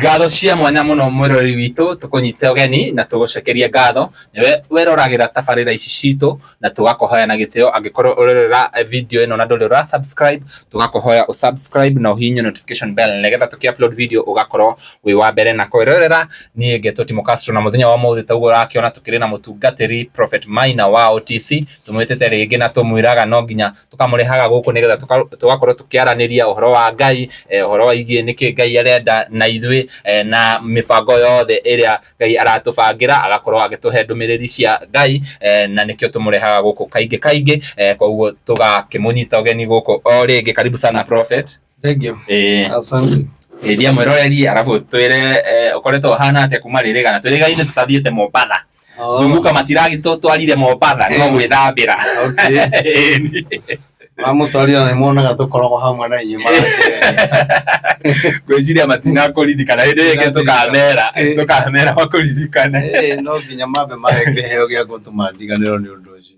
Ngatho cia mwanya muno mwirori witu tukunyite ugeni na tugucekeria ngatho niwe weroragira tabarira ici citu na tugakuhoya na gitio angikorwo urorera video ino na nduri ura subscribe tugakuhoya usubscribe na uhinye notification bell nigetha tuki-upload video ugakorwo wi wa mbere na kwirorera. Nie Ngeto Timo Castro na muthenya wa muthi taguo rakiona tukiri na mutungatiri Prophet Maina wa OTC tumwitete ringi na tumwiraga no nginya tukamurehaga guku nigetha tugakorwo tukiaraniria uhoro wa Ngai uhoro wa igie niki Ngai arenda na ithui na mibango yothe iria Ngai aratubangira agakorwo agituhe ndumiriri cia Ngai na nikio tumurehaga guku kaingi koguo tugakimunyita ugeni guku o ringi. Karibu sana Prophet. Thank you. Asante. Ndia mwiroreri arabu twire ukoretwo hana atia kuma ririga na twirigaine tutathiete Mombatha zunguka matiragi twarire Mombatha no gwithambira. Okay. Mamutwarira na muonaga tukoragwo hamwe na inyuma gwiciria matina kuririkana hindi ingi tukamera makuririkana no nginya mambe mahekeheo gia gutumandiganiro ni undu ucio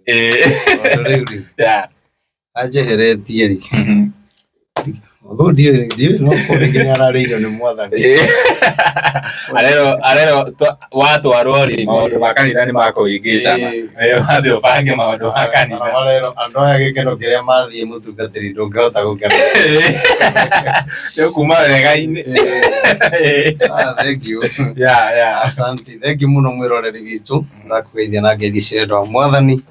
ajeheretie ri although dio no kuringinya araririo ni mwathani arero watu warori maundu makanitha ni makuingicana wathe ubange maundu makanitha arero andu aya gikeno kiria mathie mutungatiri ndungihota gukena yo kuma wega-ini. Thank you. Asante. Thank you muno mwiroreri witu ndakugeithia na ngeithi cia mwathani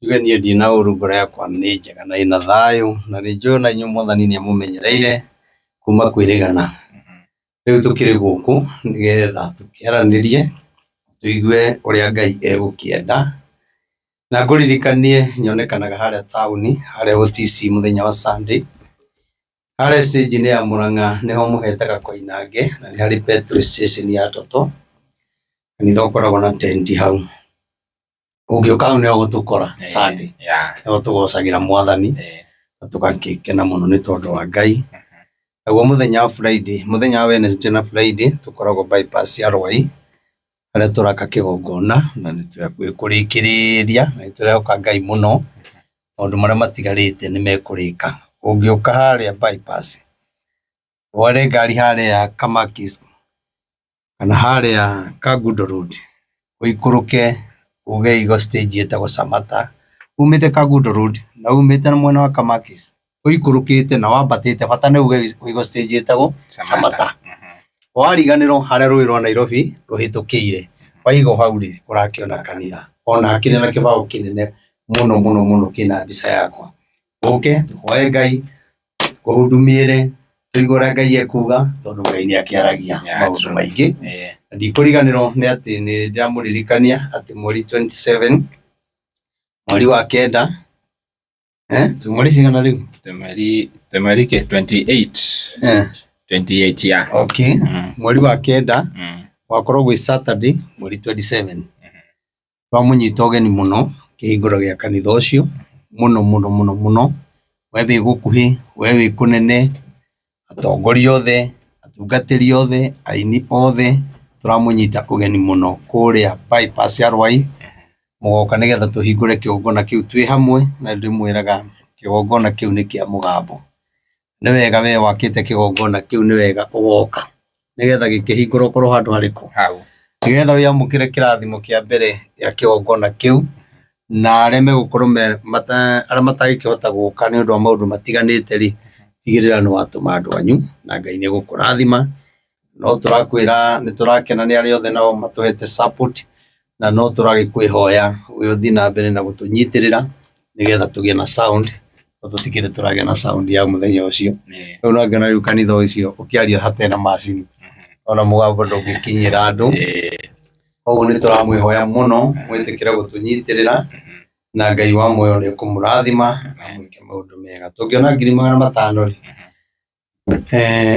yuge nie ndina uru ngoro yakwa ni njega na ina thayu na ni njui na inyu mwathani ni amumenyereire kuma kwirigana. Riu tukiri guku nigetha tukiaranirie tuigue uria Ngai egukienda na nguririkanie nyonekanaga haria tauni haria OTC muthenya wa Sunday haria stage ni ya Murang'a niho muhetaga Koinange na ni hari petrol station ya Toto kanitha ukoragwo na tent hau ugiuka ni ugutukora Sunday niho tugocagira mwathani na tugakikena muno ni tondu wa Ngai. Naguo muthenya wa Friday muthenya wa Wednesday na Friday tukoragwo bypass ya Rwai haria turaka kigongona na ni twekuriikiriria na turehoka Ngai muno maundu maria matigarite ni mekurika. Ugiuka haria bypass wale ngari haria Kamakis kana haria Kagundo Road uikuruke uge igo stage etagwo Samata umite Kagundo Road na umite na mwena wa Kamakis uikurukite na wambatite bata ni uge igo stage etagwo Samata wariganiro haria rui rwa Nairobi ruhitukiire waigo hauri urakiona kanitha ona akire na kibao kinene muno kina mbica yakwa uke tuhoe Ngai kuhudumire tuigura Ngai ekuga tondu Ngai ni akiaragia maundu maingi ndikuriganiro ni ati ni ndamuririkania ati mweri 27 mweri wa kenda tumweri cigana riu tumweri ke 28 ya okay mweri wa kenda wakorwo gwi Saturday mweri 27 twamunyita ugeni muno kihinguro gia kanitha ucio muno wewe gukuhi wewe kunene atongoria othe atungatiri othe aini othe turamunyita ugeni muno kuria bypass ya Rwai mugoka nigetha tuhingure kigongona kiu twi hamwe na ndimwiraga kigongona kiu ni kia mugambo ni wega we wakite kigongona kiu ni wega ugoka nigetha gikihingura korwo handu hariku hau nigetha we amukire kirathimo kia mbere ya kigongona kiu na areme gukorwo aria matagikihota guka ni undu wa maundu matiganite ri tigirira ni watuma andu anyu na Ngai ni gukurathima. No turakwira ni turakena ni ari othe nao matuhete support na no turagikwihoya we uthi na mbere na gutunyitirira nigetha tugie na sound tutikire turagia na sound ya muthenya ucio riu no ngena riu kanitha ucio ukiaria hatena machine ona mugambo ndugikinyira andu koguo ni turamwihoya muno mwitikire gutunyitirira na Ngai wa moyo ni kumurathima na mwike maundu mega tungiona 500 ri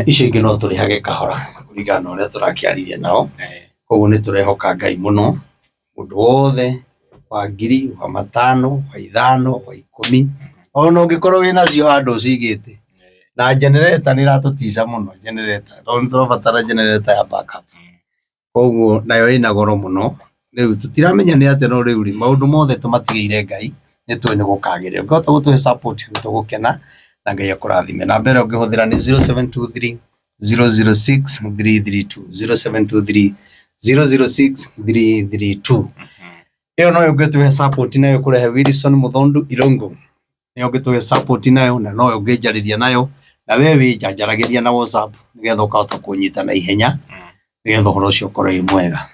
icio ingi no turihage kahora kurigana uria turakiaririe nao koguo ni turehoka Ngai muno mundu wothe wa 1000 wa 500 wa 5 wa 10 ona ungikorwo wina cio handu cigite na generator ni ratutica muno generator ndo turabatara generator ya backup koguo nayo ina goro muno riu tutiramenya ni ate no riu ri maundu mothe tumatigeire Ngai ni twene gukagirira ngota gutuhe support ni tugukena na Ngai akurathime na mbere ungihuthira ni 0723 006 332 0723 006 332. Iyo no yongetuhe support nayo kurehe Wilson Muthondu Irongo, niyo ngetuhe support nayo na no yongenjariria nayo na wewe janjaragiria na WhatsApp nigetha ukahota kunyita na ihenya nigetha uhoro ucio ukorwo mwega.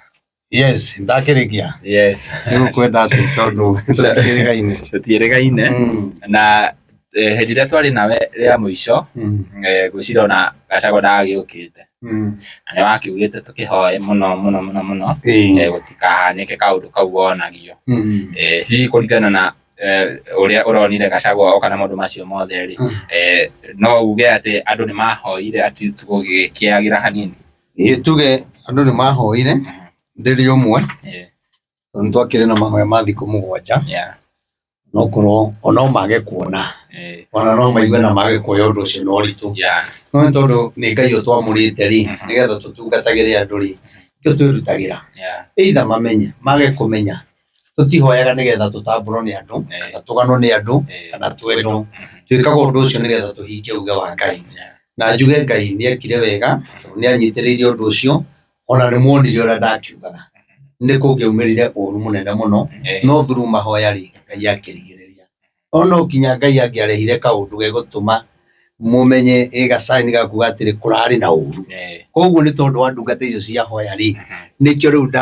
Yes, ndakirikia. Yes. Ndio kwenda ati tondu tutieregaine na hindi ria twari nawe ria muico gwicira na Gachagua ndagiukite na ni wakiugite tukihoe muno gutikahanike kaundu kau wonagio hihi kuringana na uria uronire Gachagua okana maundu macio mothe ri no uge ati andu ni mahoire ati tugugikiagira hanini tuge andu ni mahoire ndiri umwe tondu akire na mahoya ma thiku mugwanja no korwo ono mage kuona ona no maigwe na mage kuoya undu ucio no ritu no tondu ni Ngai utwamurite ri nigetha tutungatagire andu ri kio twirutagira either mamenye mage kumenya tutihoyaga nigetha tutambũrwo ni andu kana tuganwo ni andu kana twendo twikaga undu ucio nigetha tuhingie uge wa Ngai na njuge Ngai ni ekire wega ni anyitiriire undu ucio ona ni mwonire uria ndakiugaga ni kungeumirire uru munene muno no through mahoya ri Ngai akirigiriria ona ukinya Ngai angiarehire kaundu gegutuma mumenye igasaini gakuga atiri kurari na uru koguo ni tondu wa ndungata icio cia hoya ri nikio riu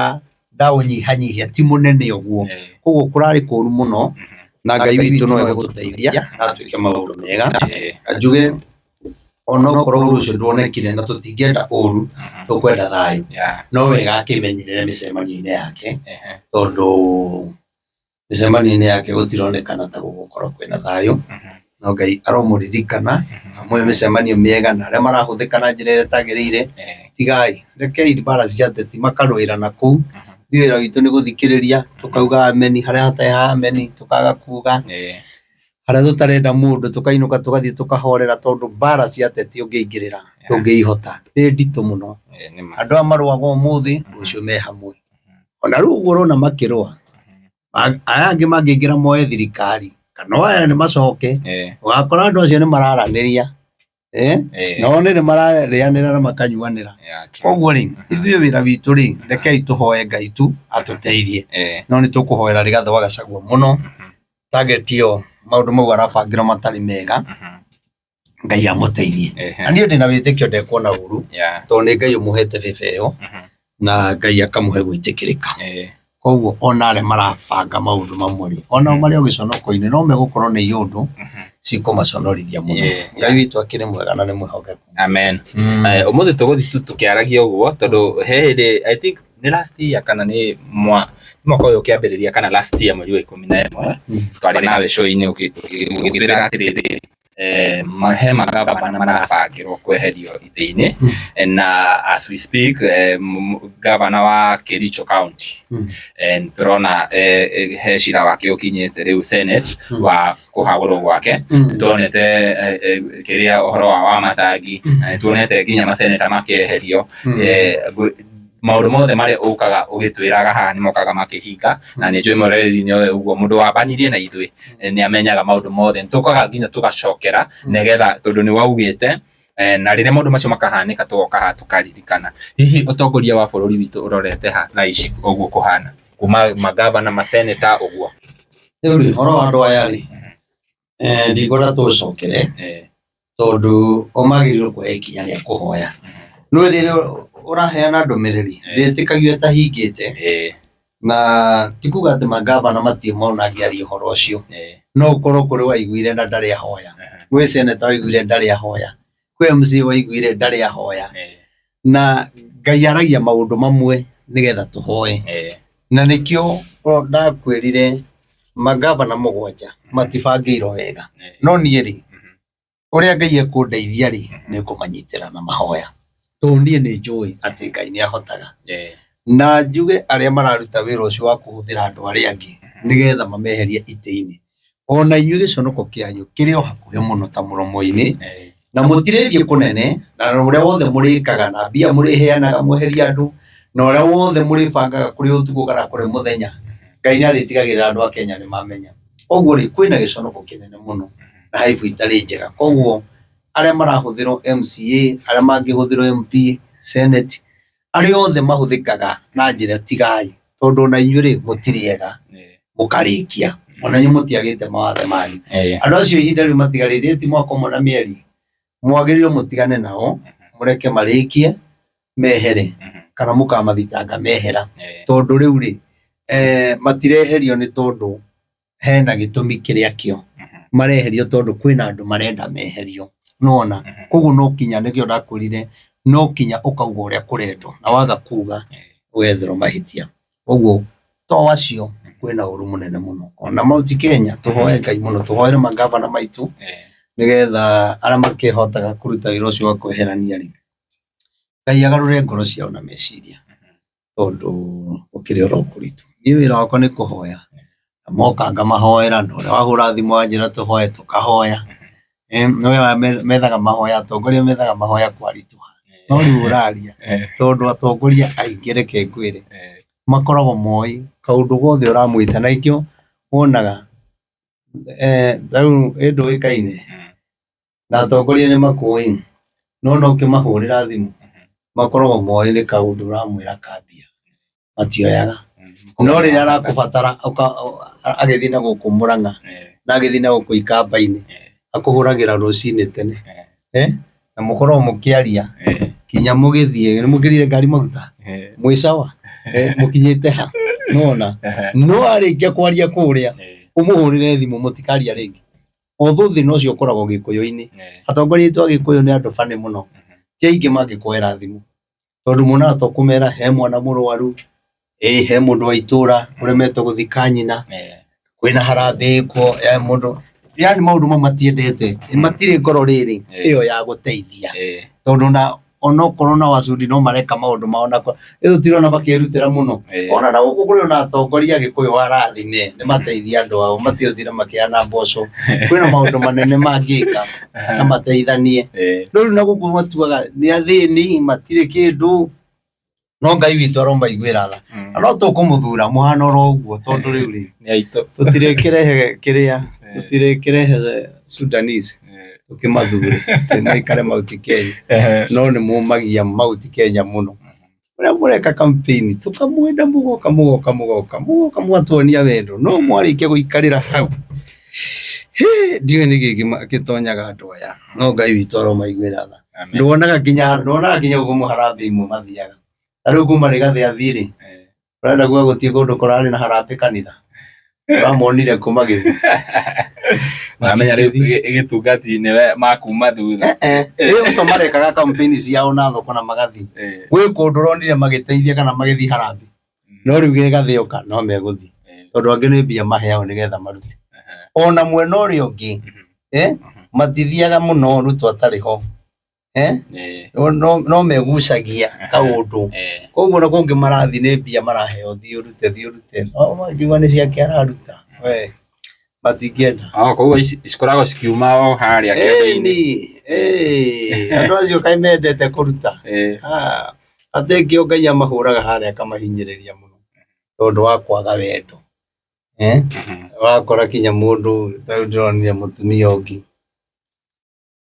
ndaũnyihanyihia ti munene uguo koguo kurari kuru muno na Ngai witu no egututeithia na twike maundu mega njuge ona okorwo uru ucio ndwonekire na tutingienda uru tukwenda thayu no wega akimenyerere micemanio-ini yake tondu micemanio-ini yake gutironekana ta gugukorwo kwina thayu no Ngai aromuririkana amwe micemanio miega na aria marahuthika na njira iria tagiriire tigai rekei mbara cia ateti makarũĩra na kuu wĩra witũ nĩ gũthikĩrĩria tukauga ameni haria hatarĩ ha ameni tukaga kuga haria tutarenda mundu tukainũka tugathie tukahorera tondu mbara cia ateti ũngĩingĩrĩra ndũngĩihota nĩ nditũ mũno andũ a marũaga ũmũthĩ ũcio me hamwe ona rĩu ũguo ũrona makĩrũa aya angĩ mangĩingĩra moe thirikari kana aya nĩ macoke ũgakora andũ acio nĩ mararanĩria no nĩ mararĩanĩra na makanyuanĩra koguo rĩ ithuĩ wĩra witũ rĩ rekei tũhoe Ngai tu atũteithie no nĩ tũkũhoera Rigathĩ wa Gachagua mũno target ĩyo maundu mau arabangĩra matari mega Ngai amũteithie na niĩ ndĩna wĩtĩkio ndekuona uru tondũ nĩ Ngai ũmũhete bĩba ĩyo na Ngai akamũhe gwĩtĩkĩrĩka koguo ona arĩa marabanga maundu mamwe rĩ ona marĩ gĩconoko-inĩ no megũkorwo nĩ iũndũ cikumaconorithia mũno Ngai witũ akĩrĩ mwega na nĩ mwĩhokeku amen ũmũthĩ tũgũthiĩ tu tũkĩaragia ũguo tondũ he hĩndĩ I think nĩ last year kana nĩ mwaka ũyũ ũkĩambĩrĩria kana last year mweri wa 11 twarĩ nawe show-inĩ ũgĩtwĩra atĩrĩrĩ he magavana marabangĩrwo kweherio itĩ-inĩ na as we speak gavana wa Kericho County tũrona he cira wake ũkinyĩte rĩu Senate wa kũhagũrwo gwake tuonete kĩrĩa ũhoro wa Wamatangi tuonete nginya maseneta makĩeherio maundu mothe maria ukaga ugitwiraga haha ni mokaga makĩhinga na nĩ njũĩ mũrereri-inĩ ũyũ ũguo mũndũ wambanirie na ithuĩ nĩ amenyaga maundu mothe tukaga nginya tugacokera nigetha tondu nĩ waugĩte na rĩrĩa maundu macio makahanĩka tugoka haha tukaririkana hihi ũtongoria wa bũrũri witũ ũrorete ha thaa ici ũguo kũhana kuma magavana maseneta ũguo rĩu rĩ ũhoro wa andũ aya rĩ ndingĩenda tũcokere tondu omagĩrĩirwo kuoya ikinya rĩa kũhoya no rĩrĩa ũraheana ndũmĩrĩri ndĩtĩkagio ĩtahingĩte na ti kuga atĩ magavana matirĩ mona angĩaria ũhoro ũcio no ũkorwo kũrĩ waiguire na ndarĩ ahoya gwĩ seneta waiguire ndarĩ ahoya kwĩ MC waiguire ndarĩ ahoya na Ngai aragia maũndũ mamwe nĩgetha tũhoe na nĩkĩo ndakwĩrire magavana mũgwanja matibangĩirwo wega no niĩ rĩ ũrĩa Ngai ekũndeithia rĩ nĩ kũmanyitĩra na mahoya tondũ niĩ nĩ njũĩ atĩ Ngai nĩ ahotaga na njuge arĩa mararuta wĩra ũcio wa kũhũthĩra andũ arĩa angĩ nĩgetha mameherie itĩ-inĩ ona inyuĩ gĩconoko kĩanyu kĩrĩ o hakuhĩ mũno ta mũromo-inĩ na mũtirĩthiĩ kũnene na ũrĩa wothe mũrĩkaga na mbia mũrĩheanaga mweheria andũ na ũrĩa wothe mũrĩbangaga kũrĩ ũtukũ kana kũrĩ mũthenya Ngai nĩ arĩtigagĩrĩra andũ a Kenya nĩ mamenya ũguo rĩ kwĩna gĩconoko kĩnene mũno na haibu itarĩ njega koguo aria marahuthirwo MCA aria mangihuthirwo MP Senate ari othe mahuthikaga na njira tigai tondu na inyuĩ mutiriega mukarikia ona nyu mutiagite mawathe manyu andu acio ihinda riu matigarĩte ti mwaka ũmwe na mĩeri mwagĩrĩirwo mutigane nao mureke marikie mehere kana mukamathitanga mehera tondu riu ri matireherio ni tondu hena gitumi kiria kio mareherio tondu kwina andu marenda meherio nona koguo no kinya nikio ndakurire no kinya ukauga uria kurendo na waga kuga wetherwo mahitia koguo to acio kwina uru munene muno ona Mount Kenya tuhoe Ngai muno tuhoere magavana maitu nigetha aria makihotaga kuruta wira ucio wa kweherania ri Ngai agarure ngoro ciao na meciria tondu ukiri oro kuritu ni wira wakwa ni kuhoya moka ngamahoera ndu uria wahura thimu wanjira tuhoe tukahoya no methaga mahoya atongoria methaga mahoya kwarituha no riu uraria tondu atongoria aingi reke ngwire makoragwo moi kaundu gothe uramwita na ikio wonaga riu endu ikaine na atongoria ni makui no ukimahurira thimu makoragwo moi ni kaundu uramwira kambia matioyaga no riria arakubatara agithii na guku Murang'a na agithii na guku Ikamba-ini akuhuragira rucini tene na mukorwo mukiaria kinya mugithie ni mugirire ngari maguta mwisawa mukinyite ha nona no arikia kwaria kuria umuhurire thimu mutikaria ringi othuthi no cio koragwo Gikuyu-ini atongoria itu Gikuyu ni andu bane muno ti aingi mangikuhera thimu tondu muna tokumera he mwana murwaru he mundu wa itura uremetwo guthika nyina kwina harambe ko mundu yani maundu matiendete matire ngoro riri iyo ya guteithia tondu na ono corona wacudi no mareka maundu maona ko iyo tirona bakirutira muno ona na guku kuri ona atongoria Gikuyu arathime ni mateithia andu ao matiotira makiana mboco kwina maundu manene mangika na mateithanie riu na guku matuaga ni athini matire kindu no Ngai witu aromba igwira tha no tukumuthura muhano ro uguo tondu riu ri ni aito tutire kirehe Sudanese tukimathure maikare Mount Kenya no ni mumagia Mount Kenya muno uria mureka campaign tukamwenda mugoka mwatuonia wendo no mwarikia guikarira hau ndiwe ni gitonyaga andu aya no Ngai witu aromba igwira tha nduonaga kinya gumuharambe imwe mathiaga riu kuma rigathi athiri urenda gwa gutie kundu kurari na harambe kanitha uramonire kuma githi amenya riu igitungati niwe makuma thutha riu to marekaga campaign ciao na thoko na magathi gwi kundu ronire magiteithia kana magithi harambe no riu gigathioka no meguthi tondu angi ni mbia maheao nigetha marute ona mwena uria ungi matithiaga muno ruto atari ho no megucagia kaundu koguo na kungi marathi ni mbia maraheo thiurute no mangiuga ni ciake araruta we matingienda koguo ikoragwo cikiuma o haria kĩndũ-inĩ andu acio kai mendete kuruta atengi o Ngai amahuraga haria akamahinyĩrĩria muno tondu wa kwaga wendo wakora kinya mundu ndironire mutumia ũngĩ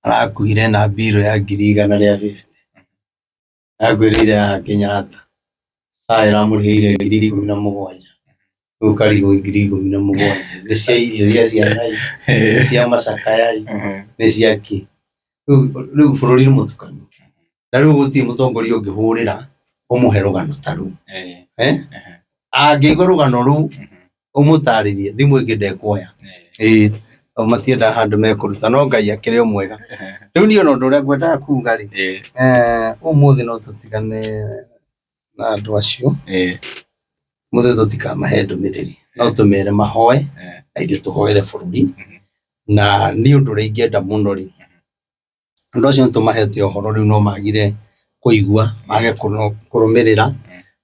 arakuire na biro ya 150 agwirire ya Kenyatta iramurihire 17,000 ukarigo 17,000 ni cia irio cia nai ni cia macakayai ni cia ki riu bururi ni mutukanu na riu guti mutongoria ungihurira umuhe rugano taru angigwa rugano ru umutaririe thimu ingi ndekuoya matienda handu mekuruta no Ngai akire mwega riu ni ona undu uria ngwendaga kuga ri umuthi no tutigane na andu acio muthe tutikamahe ndumiriri no tumere mahoe na ithuĩ tuhoere bururi na ni undu uria ingienda muno ri andu acio nitumahete uhoro riu no magire kuigua mage kurumirira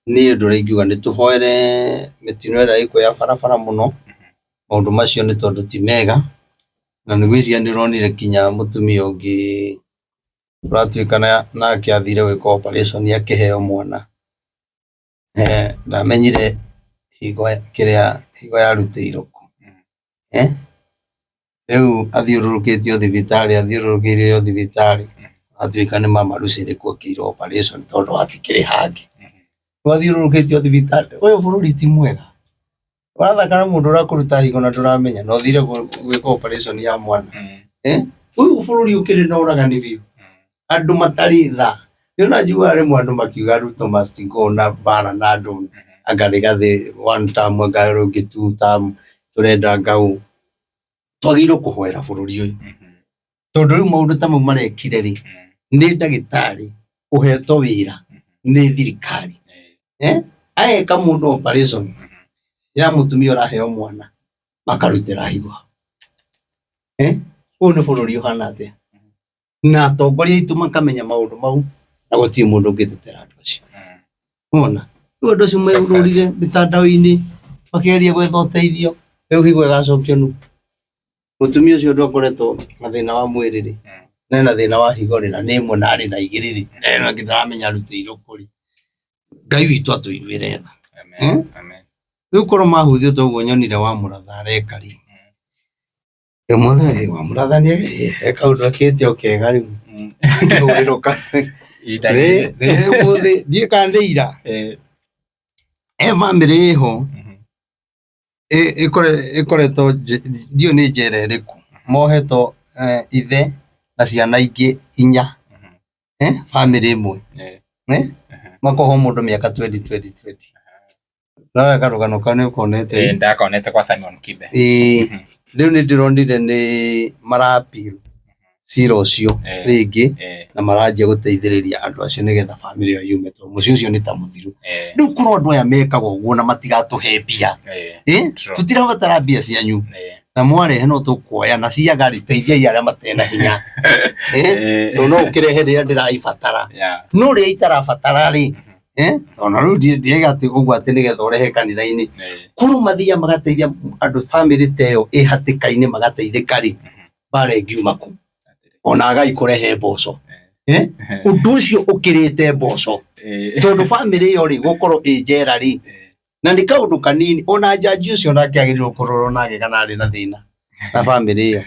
ni undu uria ingiuga ni tuhoere mitino ĩrĩa ĩkuo ya barabara muno maundu macio ni tondu ti mega na nigucia ndironire kinya mutumia ungi uratuikana nake athire gwika operation akiheo mwana ndamenyire higo yarute iroko riu athiururukitio thibitari atuika ni mamarucire kuokire operation tondu atikiri hangi athiururukitio thibitari uyu bururi ti mwega wathakana mundu urakuruta higo na nduramenya no thire gwika operation ya mwana uyu bururi ukiri na uragani biu andu matari tha yona njigua rimwe andu makiuga Ruto must go na bara na andu agarigathi one term agarugi two term turenda ngau twagirwo kuhoera bururi uyu tondu riu maundu ta mau marekire ri ni ndagitari uheto wira ni thirikari aeka mundu operation ya mutumia uraheo mwana makarutira higo uyu ni bururi uhana atia na atongoria itu makamenya maundu mau na gutie mundu ungitetera andu acio ona andu acio meururire mitandao-ini makigeria gwetha uteithio riu higo igacokio nu mutumia ucio ndokoretwo na thina wa mwiriri na thina wa higo na ni imwe na ari na igiriri na ngiramenya rutiro kuri Ngai witu atuiguire tha riu korwo mahuthio toguo nyonire wa muratha arekari mwana wa muratha ni eka undu akitio kega riu nguriruka muthi ndie kandeira family iho ikoretwo ndio ni njera iriku mohetwo ithe na ciana ingi 4 family imwe makoho mundu miaka 20 na karugano kane ukonete ndakonete kwa Simon Kibe riu ni ndironire ni marapil cira ucio ringi na maranjia guteithiriria andu acio nigetha family yo yume to mucio ucio ni ta muthiru riu korwo andu aya mekaga uguo na matigatuhe mbia tutirabatara mbia cianyu na mwarehe no tukuoya na ciaga riteithia aria matena hinya no ukirehe riria ndiraibatara no riria itarabatara ri ona riu ndiega ati uguo ati nigetha urehe kanitha-ini korwo mathia magateithia andu family teyo ihatikaini magateithika ri bare ngiuma ku ona Ngai kurehe mboco undu ucio ukirite mboco tondu family yo ri gukorwo njera ri na ni kaundu kanini ona jaji ucio nake agirirwo kurorwo nake kana ari na thina na family yo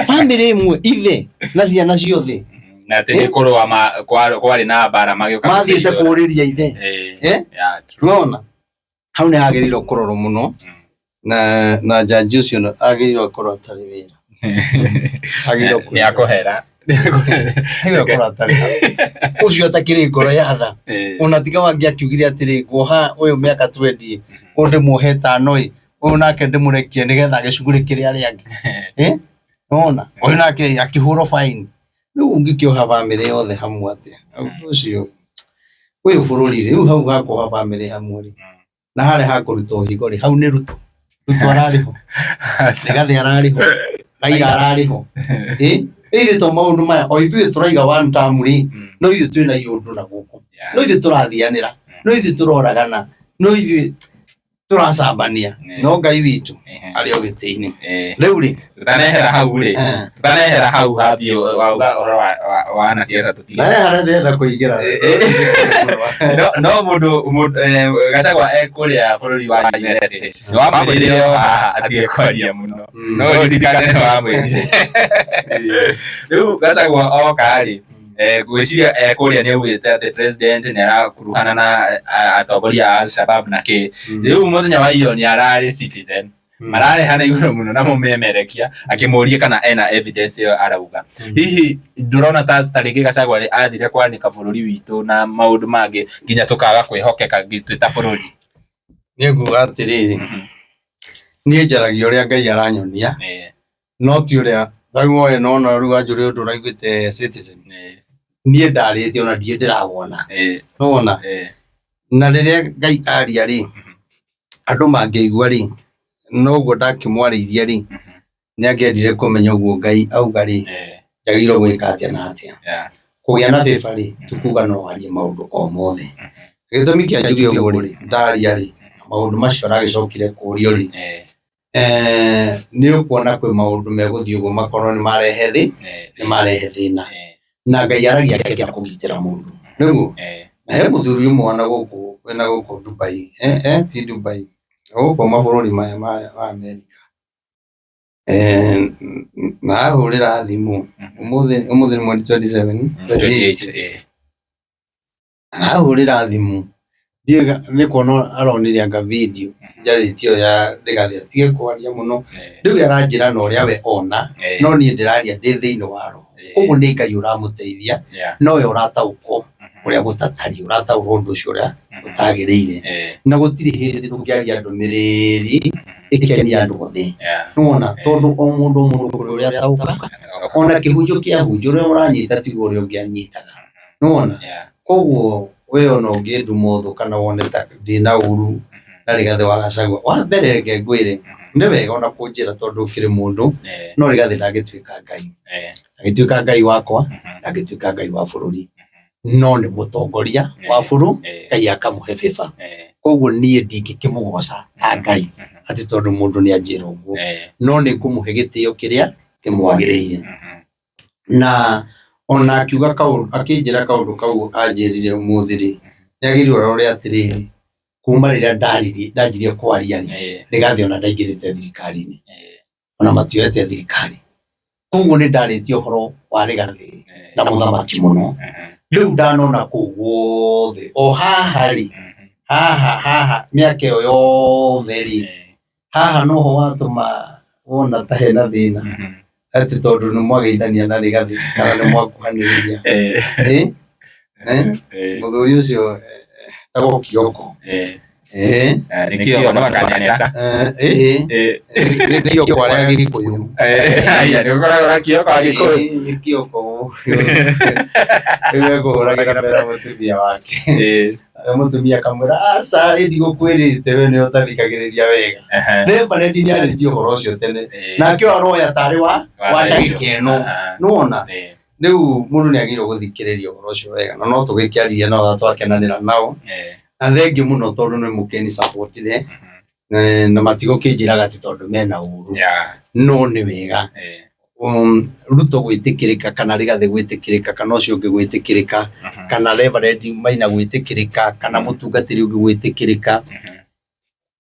family imwe ithe na ciana ciothe na ati kurwa kwari na bara magioka mathiite kuriria ithe nona hau ni agirirwo kurorwo muno na jaji ucio agirirwo kurorwo atari wira ni akuhera hiyo kora tari ucio atakiri ngoro ya tha ona tiga wangi akiugire atiri guoha uyu miaka 20 unde muhe 5 uyu nake ndimurekie nigetha gicuguri kiria ari angi nona uyu nake akihuro fine riu ungikioha family yothe hamwe atia ucio uyu bururi riu hau gakoha family hamwe ri na hare hakuruto higo ri hau ni Ruto arariho sigathi arariho Raila arariho iri to maundu maya o ithuĩ turaiga one term ri no ithuĩ twina iundu na guku no ithuĩ turathianira no ithuĩ turoragana no ithuĩ turacambania no Ngai witu ari o giti-ini riu ri tutanehera hau habio wauga wana siasa tutiga hara ndenda kuingira no mundu Gachagua kuria bururi wa USA ni wa mwirire athie kwaria muno no ndirikane wa mwirire riu Gachagua oka ri gwiciria kuria ni augite ati president ni arakuruhana na atongoria a Al-Shabab na ki riu muthenya wa iyo ni arari Citizen marare hana iguru muno na mumemerekia akimuria kana ena evidence yo arauga hihi ndurona ta ringi Gachagua ri athire kwanika bururi witu na maundu mangi nginya tukaga kwihokeka gitwita bururi ni nguga atiriri ni njaragia uria Ngai aranyonia no ti uria rau we no riu anjuri undu raiguite Citizen nie ndarite ona ndie ndiragona nona na riria Ngai aria ri andu mangeigua ri no guo ndakimwariithia ri ni angiendire kumenya uguo Ngai auga ri njagirwo gwika atia na atia kugia na beba ri tukuga no arie maundu o mothe gitumi kia njuge uguo ri ndaria ri maundu macio aragicokire kurio ri ni ukuona kwi maundu meguthii uguo makorwo ni marehe thina na Ngai aragia kia kugitira mundu niguo he muthuri umwe na guku Dubai ti Dubai guku mabururi maya ma America na hurira thimu umuthi mweri 27 28 na hurira thimu ndiga ni kono aroniria anga video jaritio ya Rigathi atige kwaria muno riu aranjira no ria we ona no ni ndiraria ndi thiini wa roho uguo ni Ngai uramuteithia no we uratauko uria gutatari urataurwo undu ucio uria utagiriire na gutiri hindi tukiaria ndumiriri ikenia andu othe nona tondu o mundu kuri uria tauka ona kihunjo kia hunjo uria uranyita tigo uria ungianyitaga nona koguo we ona ungiendu motho kana wone ta ndina uru na Rigathi wa Gachagua wa mbere reke ngwire ni wega ona kunjira tondu ukiri mundu no Rigathi ndagituika Ngai agituika Ngai wakwa agituika Ngai wa bururi no ni mutongoria wa buru Ngai akamuhe biba koguo nie ndingikimugoca ta Ngai ati tondu mundu ni anjira uguo no ni kumuhe gitio kiria kimwagiriire na ona akiuga kaundu akinjira kaundu kau anjirire umuthiri niagirwo uria atiriri kuma riria ndanjirie kwaria Rigathi ona ndaingirite thirikari-ini ona matioete thirikari koguo ni ndaritio horo wa Rigathi na muthamaki muno riu ndanona kuu guothe o hahari haha miaka iyo yothe ri haha noho watuma wona ta hena thina ati tondu ni mwageithania na Rigathi kana ni mwakuhaniriria muthuri ucio tagwo Kioko nikio no kanyaneta nikio kwa aria Gikuyu aya ni ukora Kioko Gikuyu Kioko ewe kuhuragira mbere mutumia wake mutumia kamwira asa ndi gukwirite we ni utathikagiriria wega ne barendi ni ari horo ucio tene na kio aroya tari wa ndagika ino nuona riu mundu ni agirwo guthikiriria horo ucio wega no tugikiaria no twakenanira nao na thengi muno tondu ni mukeni supportire na matigo kinjiraga ti tondu mena uru no ni wega Ruto gwitikirika kana Rigathi gwitikirika kana ucio ungi gwitikirika kana Reverend Maina gwitikirika kana mutungatiri ungi gwitikirika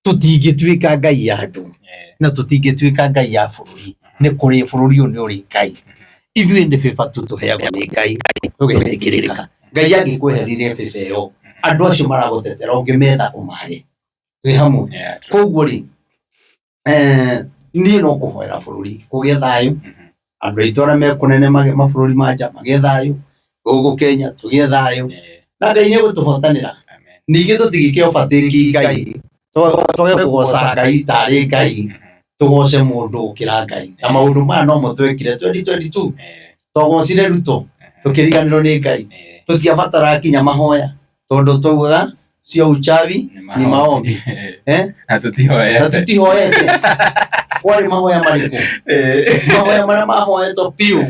tutingituika Ngai ya andu na tutingituika Ngai ya bururi ni kuri bururi uyu ni uri Ngai ithuĩ nĩ bĩba tu tũheagwo nĩ Ngai tũgetikĩrĩka Ngai angĩkweherire bĩba ĩyo andũ acio maragũtetera ũngĩmetha ũmage twĩ hamwe koguo rĩ niĩ no kũhoera bũrũri kũgĩe thayũ andũ aitũ arĩa mekũnene mabũrũri ma nja magĩe thayũ gũkũ Kenya tũgĩe thayũ na Ngai nĩ egũtũhotanĩra ningĩ tũtigĩke ũbatĩki Ngai twage kũgoca Ngai tarĩ Ngai tugoce mundu ukira Ngai na maundu ma no mo twekire 2022 tugocire Ruto tukiriganirwo ni Ngai tutiabatara kinya mahoya tondu tugaga cio uchawi ni maombi na tutihoyete kwari mahoya mariko mahoya mara mahoyeto piu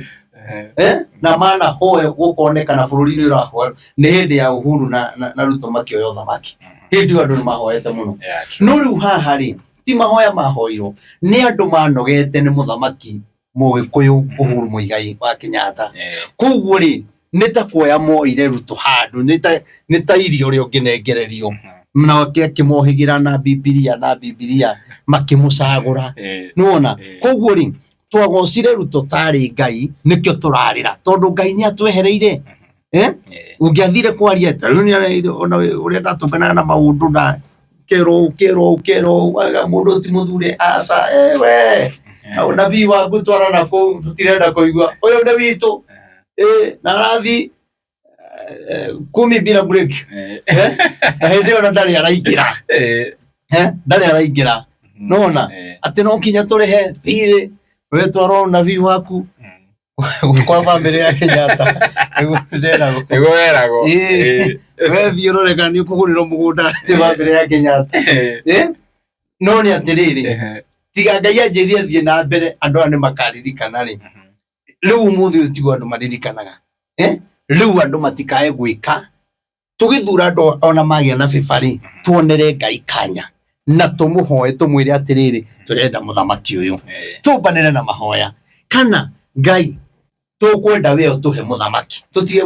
na mana hoya gukonekana bururi-ini urahoya ni hindi ya Uhuru na Ruto makioyo thamaki hindi andu ni mahoyete muno no riu haha ri ti mahoya mahoiro ni andu manogete ni muthamaki Mugikuyu Uhuru Muigai wa Kenyatta koguo ri ni ta kuoya moire Ruto handu ni ta irio ri unginengererio na akimohigira na Bibilia makimucagura nuona koguo ri twagocire Ruto tari Ngai nikio turarira tondu Ngai ni atwehereire ungiathire kwaria ona uria ndatungana na maundu na kero waga mundu ti muthure asa ewe na vi wa gutwara na ko tutirenda kuigua uyu nda witu na rathi 10 bila break na hindi ona ndari araingira ndari araingira nona ati no kinya turihe thire we twaro na vi waku kwa family ya Kenyatta ego werago we thiororeka ni kugurirwo mugunda ni family ya Kenyatta no ni atiriri tiga Ngai anjirie thie na mbere andu ane makaririkana ri riu muthi utigo andu maririkanaga riu andu matikae gwika tugithura andu ona magia na bibari tuonere Ngai kanya na tumuhoe tumwire atiriri turenda muthamaki uyu tumbanire na mahoya kana Ngai tukwenda we utuhe muthamaki tutige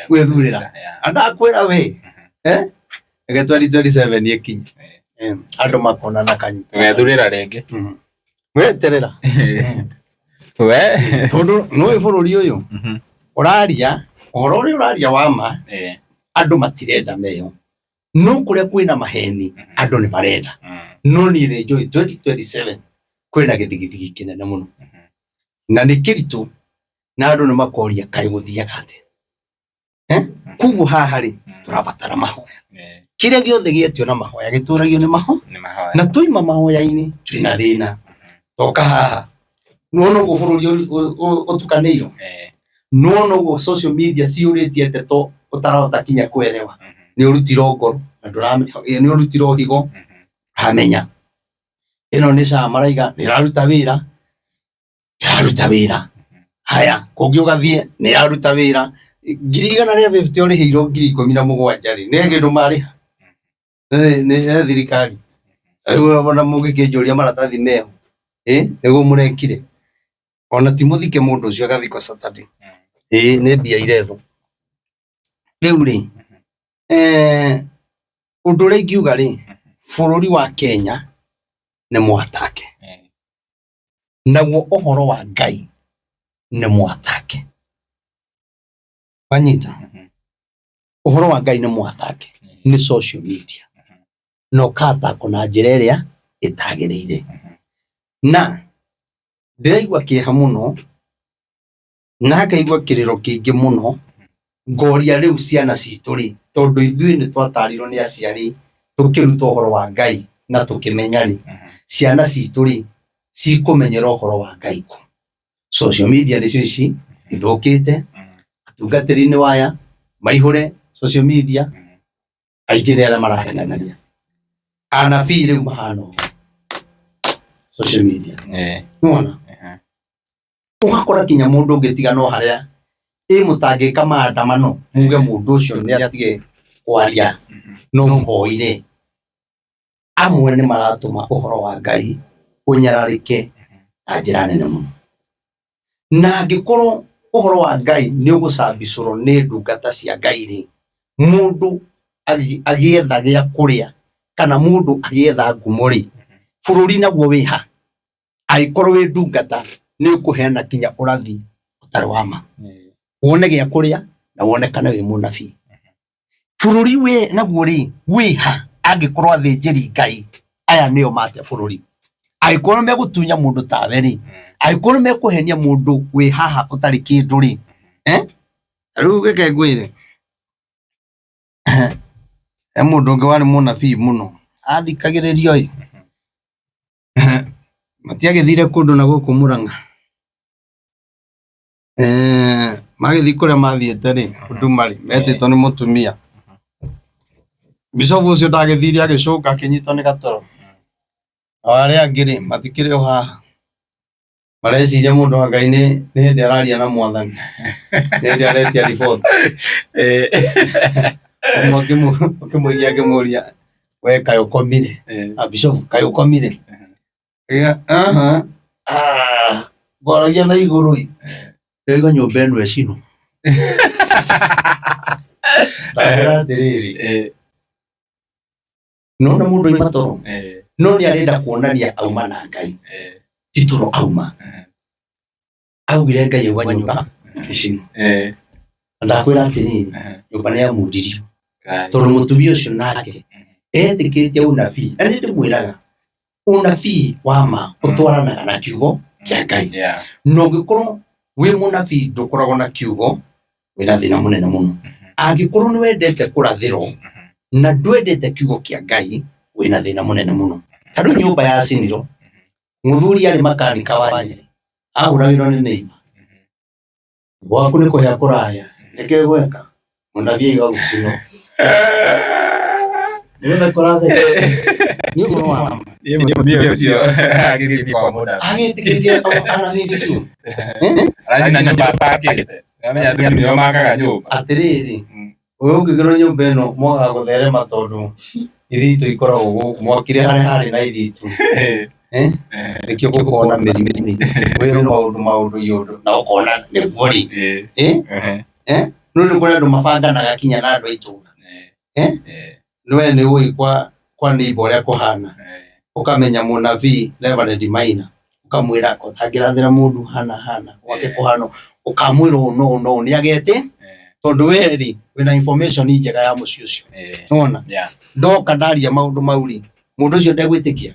gwithurira andakwira we ege 2027 yekinye andu makona na kanyu tugethurira ringi Weterera. We. Tondu no ibũrũri ũyũ. Ũraria, ũhoro ũrĩa ũraria wama. Andũ matirenda meyo. No kũrĩa kwĩna maheni, andũ nĩ marenda. No niĩ nĩ njũĩ 2027 kwĩna gĩthigithigi kĩnene mũno. Na nĩ kĩritũ na andũ nĩ makoria kaĩ gũthiaga atĩa. Kuguo haha rĩ tũrabatara mahoya. Kĩrĩa gĩothe gĩetio na mahoya gĩtũragio nĩ mahoya. Na tuima mahoya-inĩ twĩna thĩna. Toka haha. Nuona ũguo bũrũri ũtukanĩirwo. Nuona ũguo social media ciũrĩtie ndeto ũtarahota kinya kwerewa. Nĩ ũrutirwo ngoro na ndũramenya, nĩ ũrutirwo higo hamenya. Ĩno nĩ cama maraiga nĩ ĩraruta wĩra. Haya, kũngĩ ũgathiĩ nĩ ĩraruta wĩra. 150 ũrĩhĩirwo 17,000 rĩ, nĩ kĩndũ marĩha. Nĩ thirikari. Rĩu ona mũngĩkĩnjũria maratathi meho. Nĩguo mũrekire. Ona ti mũthike mũndũ ũcio agathikwo Saturday. Nĩ mbia irethwo. Rĩu rĩ, ũndũ ũrĩa ingiuga rĩ, bũrũri wa Kenya nĩ mwatake. Naguo ũhoro wa Ngai nĩ mwatake. Wanyita. Ũhoro wa Ngai nĩ mwatake. Nĩ social media. No katako na njĩra ĩrĩa ĩtagĩrĩire. Na ndĩraigua kĩeha mũno na ngaigua kĩrĩro kĩingĩ mũno ngoria rĩu ciana citũ rĩ, tondũ ithuĩ nĩ twatarirwo nĩ aciari tũkĩruta ũhoro wa Ngai na tũkĩmenya rĩ, ciana citũ rĩ cikũmenyera ũhoro wa Ngai kũ. Social media nĩcio ici ithũkĩte, atungatĩri-inĩ waya maihũre social media, aingĩ nĩ arĩa marahenanagia. Anabii rĩu mahana social media. Nuona? Ũgakora kinya mũndũ ũngĩtiga no harĩa mũtangĩka maandamano muge mũndũ ũcio nĩ atige kwaria no mũhoire. Amwe nĩ maratũma ũhoro wa Ngai ũnyararĩke na njĩra nene mũno. Na angĩkorwo ũhoro wa Ngai nĩ ũgũcambicũrwo nĩ ndungata cia Ngai rĩ, mũndũ agĩetha gĩa kũrĩa kana mũndũ agĩetha ngumo rĩ, bũrũri naguo wĩha. Angĩkorwo wĩ ndungata nĩ ũkũheana kinya ũrathi ũtarĩ wa ma. Wone gĩa kũrĩa na wonekane wĩ mũnabii. Bũrũri we naguo rĩ wĩha angĩkorwo athĩnjĩri Ngai aya nĩo mate bũrũri. Angĩkorwo megũtunya mũndũ tawe rĩ, angĩkorwo mekũhenia mũndũ wĩ haha ũtarĩ kĩndũ rĩ, rĩu gĩke ngwĩre mũndũ ũngĩ warĩ mũnabii mũno athikagĩrĩrio ĩ, matiagĩthire kũndũ na gũkũ Mũrang'a, magĩthiĩ kũrĩa mathiĩte rĩ, Huduma rĩ, metĩtwo nĩ mũtumia. Bishop ũcio ndagĩthire agĩcoka akĩnyitwo nĩ gatoro. Arĩa angĩ rĩ matikĩrĩ o haha, mareciria mũndũ wa Ngai nĩ hĩndĩ araria na Mwathani, nĩ hĩndĩ aretia riboti. Ũkĩmũigia akĩmũria we kaĩ ũkomire? Bishop kaĩ ũkomire? Ngwaragia na igũrũ ĩ, ndaiga nyũmba ĩno ĩcinwo. Ndagera atĩrĩrĩ, nona mũndũ oima toro, no nĩ arenda kuonania auma na Ngai, ti toro auma. Augire Ngai auga nyũmba ĩcinwo. Ndakwĩra atĩrĩrĩ, nyũmba nĩ yamundirio tondũ mũtumia ũcio nake etĩkĩtie ũnabii. Na nĩ ndĩmwĩraga ũnabii wa ma ũtwaranaga na kiugo kĩa Ngai. Na ũngĩkorwo wĩ mũnabii ndũkoragwo na kiugo, wĩna thĩna mũnene mũno. Angĩkorwo nĩ wendete kũrathĩrwo na ndwendete kiugo kĩa Ngai, wĩna thĩna mũnene mũno. Tondũ nyũmba yacinirwo, mũthuri arĩ makanika wa Nyeri, ahũragĩrwo nĩ neighbor. Gwaku nĩ kũhĩa kũraya, nĩkĩo gweka mũnabii aiga gũcinwo. Nĩgetha kũrathe nĩ ũhoro wa ma. Mũtumia ũcio agĩthiĩ kwa mũndũ. Agĩtĩkĩtie anabii kiugo. Aracina nyũmba atakĩte. Amenya andũ nĩo makaga nyũmba. Atĩrĩrĩ, ũyũ ũngĩgĩrwo nyũmba ĩno mwaga gũtherema tondũ ithitũ ikoragwo gũkũ, mwakire harĩa harĩ na ithitũ. Nĩkĩo gũkona mĩrimũ-inĩ, wĩrwo maũndũ yũndũ na ũkona nĩguo rĩ. Nĩ kũrĩ andũ mabanganaga kinya na andũ a itũũra. Nĩwe nĩ ũĩ kwa neighbor ũrĩa kũhana, ũkamenya mũnabii Reverend Maina ukamwira ko tangirathira mundu hana wake kuhano ukamwira no ni agete tondu weri wina information njega ya mucio ucio ona ndoka ndaria maundu mauri mundu ucio ndegwitikia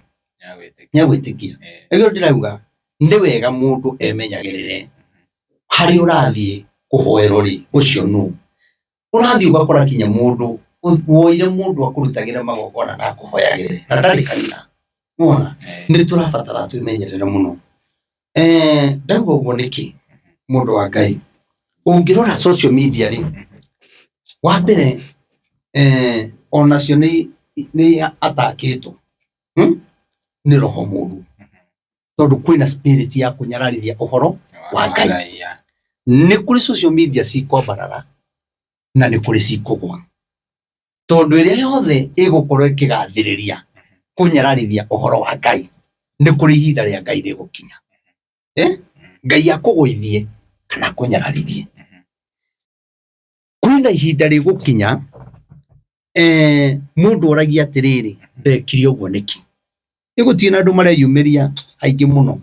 nyagwitikia egyo ndirauga ndi wega mundu emenyagirire hari urathie kuhoerwo ri ucio nu urathie ugakora kinya mundu woire mundu akurutagira magogona na kuhoyagirire na ndari kanitha ona ndi turafatara tumenyerere muno ndauga uguo niki mundu wa Ngai ungirora social media ri wa mbere onacio ni atakitwo ni roho muru tondu kwina spirit ya kunyararithia uhoro wa Ngai ni kuri social media cikombarara na ni kuri cikugwa tondu iria yothe igukorwo ikigathiriria kunyararithia uhoro wa Ngai ni kuri ihinda ria Ngai rigukinya Ngai akuguithie kana kunyararithie kwina ihinda rigukinya mundu oragia atiriri bekiri uguo niki igutina andu mareyumiria aingi muno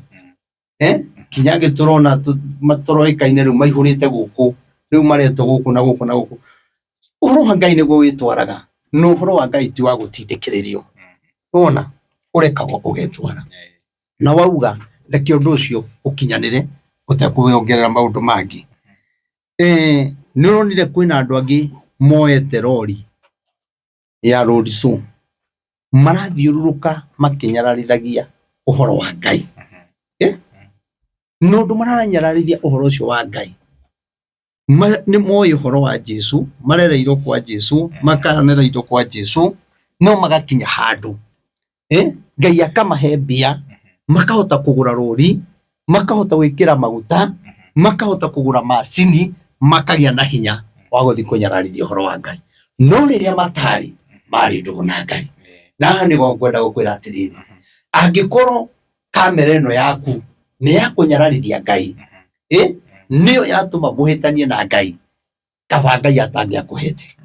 kinyange turona matoroikaine riu maihurite guku riu mareto guku na guku na guku uhoro wa Ngai niguo witwaraga no uhoro wa Ngai ti wa gutindikiririo ona urekago ugetwara na wauga reke undu ucio ukinyanire utakuongerera maundu mangi ni uronire kwina andu angi moete rori ya road show marathiururuka makinyararithagia uhoro wa Ngai no ndu maranyararithia uhoro ucio wa Ngai ni moyo uhoro wa Jesu marereirwo kwa Jesu makanereirwo kwa Jesu no magakinya handu Ngai akamahe mbia makahota kugura rori makahota gwikira maguta makahota kugura macini makagia na hinya wa guthi kunyararithia uhoro wa Ngai no riria matari mari ndugu na Ngai na ni gwenda gukwira atiriri angikorwo kamera ino yaku ni ya kunyararithia Ngai niyo yatuma muhitanie na Ngai kaba Ngai atangia kuhete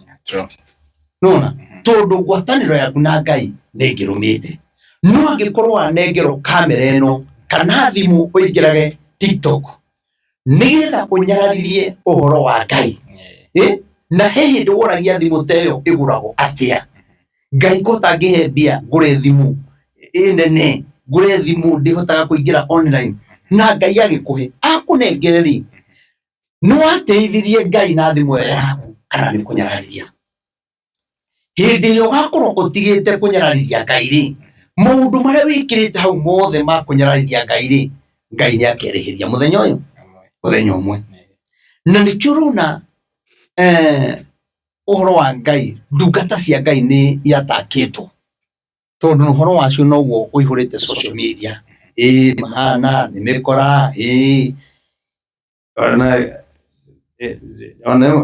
nona tondu ngwataniro yaku na Ngai ni ngirumite no angikorwo anengero kamera ino kana thimu uingirage TikTok nigetha unyararithie uhoro wa Ngai na hehe nduragia thimu teyo igurago atia Ngai ko tangihe mbia ngure thimu nene ngure thimu ndihotaga kuingira online na Ngai agikuhe akunengereri no ateithirie Ngai na thimu yaku kana ni kunyararithia hindi yo gakorwo utigite kunyararithia Ngai ri maundu maria wikirite hau mothe ma kunyararithia Ngai ri Ngai ni akerihiria muthenya umwe na ni churuna uhoro wa Ngai ndungata cia Ngai ni yatakitwo tondu uhoro wacio noguo uihurite social media mahana ni mikora ona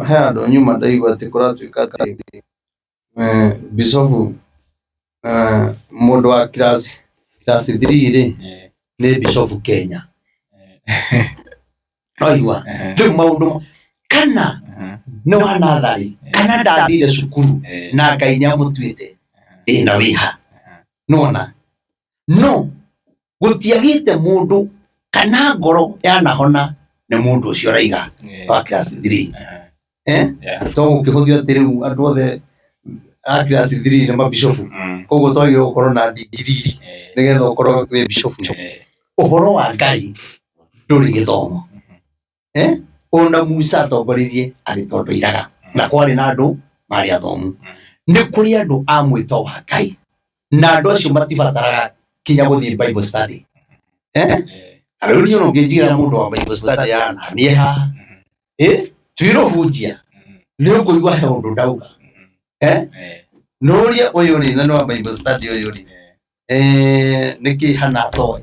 ha ndo nyuma ndaigwa ati kuratuika ati bisofu mundu wa class 3 ri ni bisofu Kenya aiwa ndio maundu kana no wanathari kana ndathire cukuru na Ngai nyamutuite na wiha nona no gutiagite mundu kana ngoro yanahona ni mundu ucio raiga wa class 3 to ukihuthio atiru andu othe a class 3 ni mabishofu koguo twagire gukorwo na digiri nigetha ukorwo wi bishofu uhoro wa Ngai nduri githomo ona Musa atongoririe agitondoiraga na kwari na andu mari athomu ni kuri andu a mwito wa Ngai na andu acio matibataraga kinya guthie Bible study aruri no ngijigira mundu wa Bible study yana nieha twiro hujia ni ukuigwa he undu ndauga nuria uyu ri na no Bible study uyu ri niki hana toy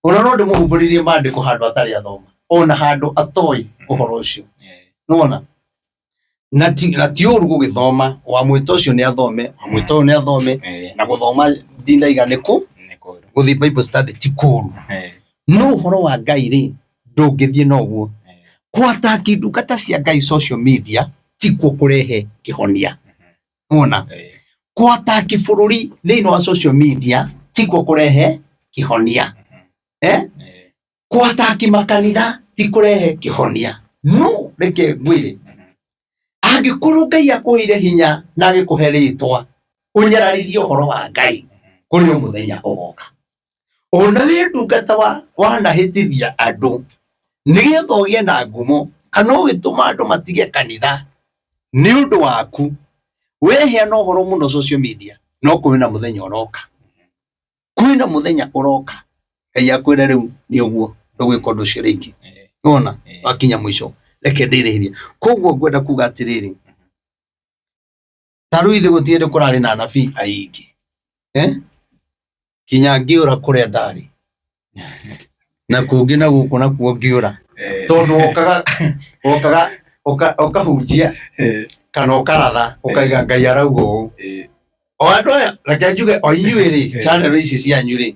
ona no ndimuhumburirie mandiko handu atari athoma ona handu atoi uhoro ucio nona na ti uru gugithoma wa mwito ucio ni athome wa mwito uyu ni athome na guthoma ndindaiga niku guthi Bible study ti kuru no uhoro wa Ngai ri ndungithie noguo kwataki ndungata cia Ngai social media ti kurehe kihonia ona kwataki bururi thiini wa social media ti kurehe kihonia kwataki makanitha ti kurehe kihonia no reke ngwire angikorwo Ngai akuheire hinya na agikuhe ritwa unyararirie horo wa Ngai kuri muthenya ugoka ona we ndungata wanahitithia andu nigetha ugie na ngumo kana ugituma andu matige kanitha ni undu waku wehia no horo muno social media no kwina muthenya uroka kwina muthenya uroka Ngai akwira riu ni uguo ndugwika undu ucio ringi ona wakinya mwisho reke ndirihirie koguo ngwenda kuga atiriri taru ithe gutiende kurari na anabii aingi kinya ngiura kuria ndari na kungi na guku na kuo ngiura tondu okahunjia kana okaratha okaiga Ngai arauga uu o andu aya reke njuge o inyuĩ channel ici cianyu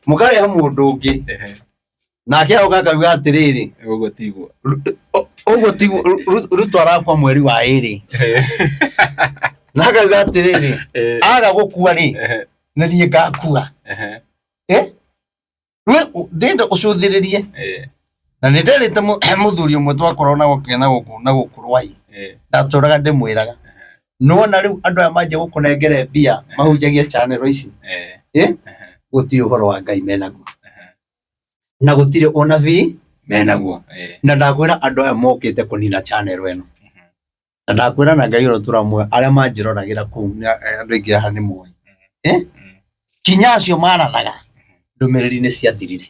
mukareha mundu ungi nake ogakaga atiriri uguo tigwo rutwara kwa mweri wa iri nakaga atiriri aga gukua ri na nie ngakua we ndenda ucuthiririe na ninderite muthuri umwe twakorwo na gukena na gukurwai ndaturaga ndimwiraga no na riu andu aya manje gukunengere mbia mahunjagia channel ici gutiri uhoro wa Ngai menaguo na gutire onabii menaguo na ndakwira andu aya mokite kunina channel eno na ndakwira na Ngai ro turamwe aria manjiroragira ku andu ingi aha ni moyi kinya acio marathaga ndumiriri ni ciathirire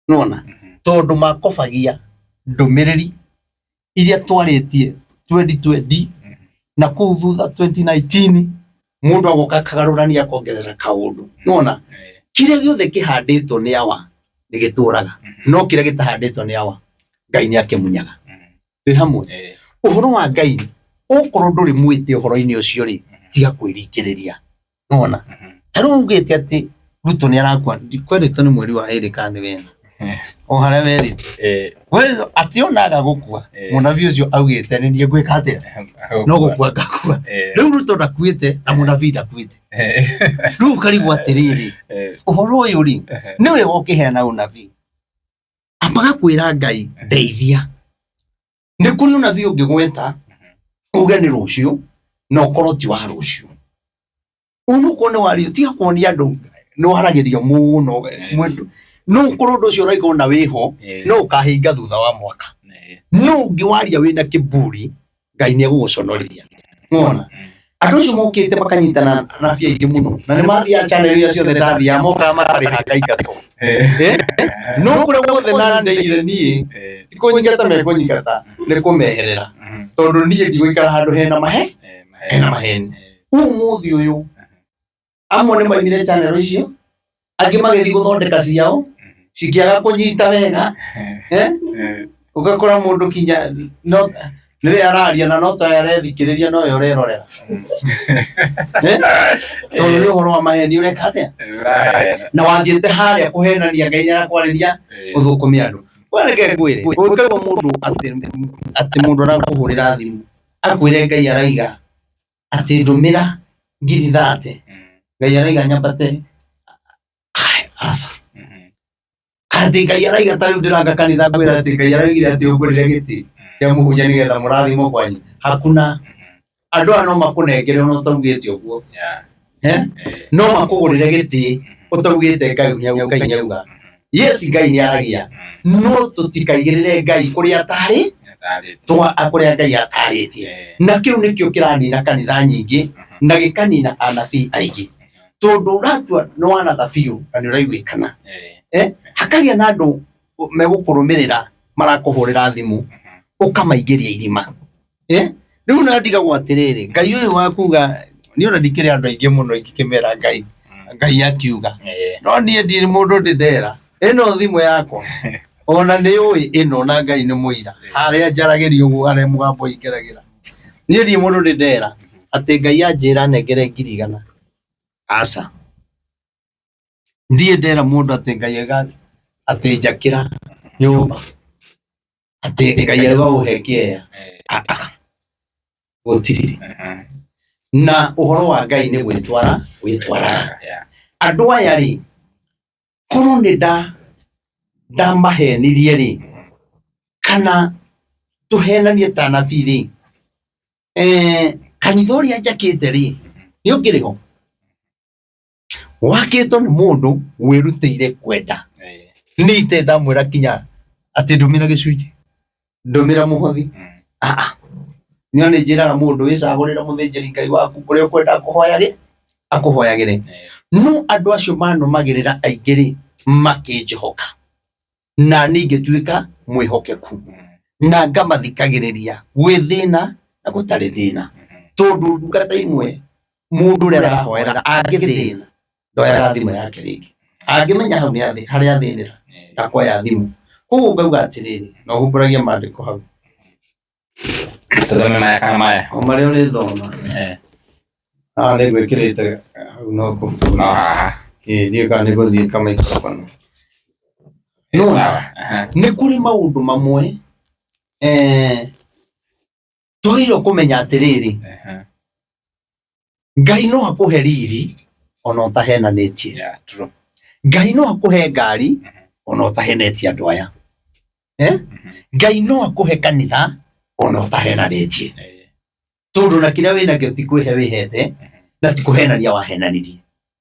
nona tondu makobagia ndumiriri iria twaritie 2020 na kuu thutha 2019 mundu agoka kagarurania kongerera kaundu nona kire giothe kihanditwo ni awa nigituraga no kire gitahanditwo ni awa Ngai ni akimunyaga twi hamwe uhoro wa Ngai ukorwo nduri mwite uhoro-ini ucio ri tiga kwirikiriria nona taru ugite ati Ruto ni arakwa kwendetwo ni mweri wa iri kandi wena o haria werite we ati onaga gukua munabii ucio augite ni nie gwika atia no gukua ngakua riu Ruto ndakuite na munabii ndakuite riu karigwo atiriri uhoro uyu ri niwe wokiheana unabii ambaga kwira Ngai ndeithia ni kuri unabii ungigweta uge ni rucio no korwo ti wa rucio unuko ni wario tiga kuonia andu no haragirio muno mwendu no korwo ndu ucio raigo na wiho no kahinga thutha wa mwaka no ngiwaria wina kiburi Ngai ni eguguconorithia ngona andu ucio mokite makanyitana na bia ingi muno na ni mathia channel iria ciothe ndathia moka makariha Ngai gatho no kure guothe na ndeire nie tikunyingata mekunyingata ni kumeherera tondu nie ndigwikara handu hena maheni umuthi uyu amwe ni maimire channel icio angi magithi guthondeka ciao cikiaga kunyita wega ugakora mundu kinya no niwe araria na no ta arethikiriria no yo rerorera tondu ni uhoro wa maheni ureka atia na wathiete haria kuhenania Ngai arakwariria uthukumi andu wereke ngwire ukagwo mundu ati mundu arakuhurira thimu akwire Ngai araiga ati ndumira ngiri 30 Ngai araiga nyambate asa ati Ngai araiga tariu ndiranga kanitha kwira ati Ngai araigire ati ungurire giti ya muhunya nigetha murathimo kwanyu hakuna andu ano makunengere no taugite uguo no makugurire giti utaugite Ngai nyauga yes Ngai ni aragia no tutikaigirire Ngai kuria atari twa akuria Ngai ataritie na kiu nikio kiranina kanitha nyingi na gikanina anabii aingi tondu uratua no anathabiu na ni uraigwikana hakagia na andu megukurumirira marakuhurira thimu ukamaigiria irima riu na ndigagwo atiriri Ngai uyu wakuga ni ona ndikire andu aingi muno ikikimera Ngai akiuga no nie ndiri mundu ndindera ino thimu yakwa ona ni ui ino na Ngai ni muira haria njaragirio uguo haria mugambo ikeragira nie ndiri mundu ndindera ati Ngai anjira nengere 100 asa ndie ndera mundu ati Ngai ega ati njakira nyumba ati Ngai ega uhekia gutiri na uhoro wa Ngai ni gwitwara andu aya ri korwo ni ndamahenirie ri kana tuhenanie ta nabii ri kanitha uria njakite ri ni ungiriho wakitwo ni mundu wirutire kwenda nite ndamwira kinya ati ndumira gicunji ndumira muhothi nione njiraga mundu wicagurira muthinjiri ngai waku kuria ukwenda kuhoya ri akuhoyagire no andu acio manumagirira aingi ri makinjihoka na ningituika mwihokeku na ngamathikagiriria gwi thina na gutari thina tondu ndungata imwe mundu uria arahoera angithina ndoyaga thimu yake ringi angimenya hau ni athi haria athinira ndakoya thimu koguo ngauga atiriri no humburagia maandiko hau tuthome maya kana maya o maria uri thoma ni gwikirite hau no kumbura ni kana ni guthie kama microphone no ni kuri maundu mamwe twagirwo kumenya atiriri Ngai no akuhe riri ona utahenanitie Ngai no akuhe ngari ona utahenetie andu aya Ngai no akuhe kanitha ona utahenanitie tondu na kiria wina kio tikwihe wihete na tikuhenania wahenanirie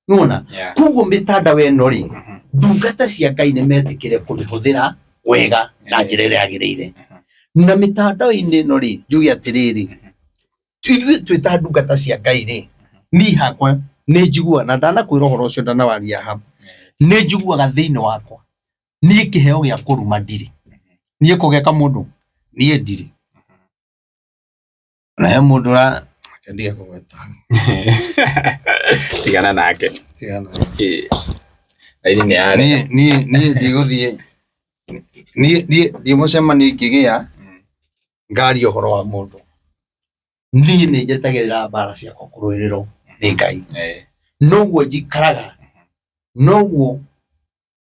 nuona koguo mitandao ino ri ndungata cia Ngai ni metikire kumihuthira wega na njira iria yagiriire na mitandao-ini ino ri njuge atiriri ithuĩ twĩta ndungata cia Ngai ri ni hakwa ni njigua na ndanakwĩra ũhoro ũcio ndanawaria haha ni njiguaga thĩinĩ wakwa niĩ kĩheo gĩa kũruma ndirĩ niĩ kũgeka mũndũ niĩ ndirĩ na he mũndũ ra ndia kũgweta tigana nake tigana aini nĩ arĩ niĩ ndigũthiĩ niĩ ndimũcemanio ingĩgĩa ngaria ũhoro wa mũndũ niĩ nĩ njetagĩrĩra mbara ciakwa kũrũĩrĩrwo nĩ Ngai noguo njikaraga noguo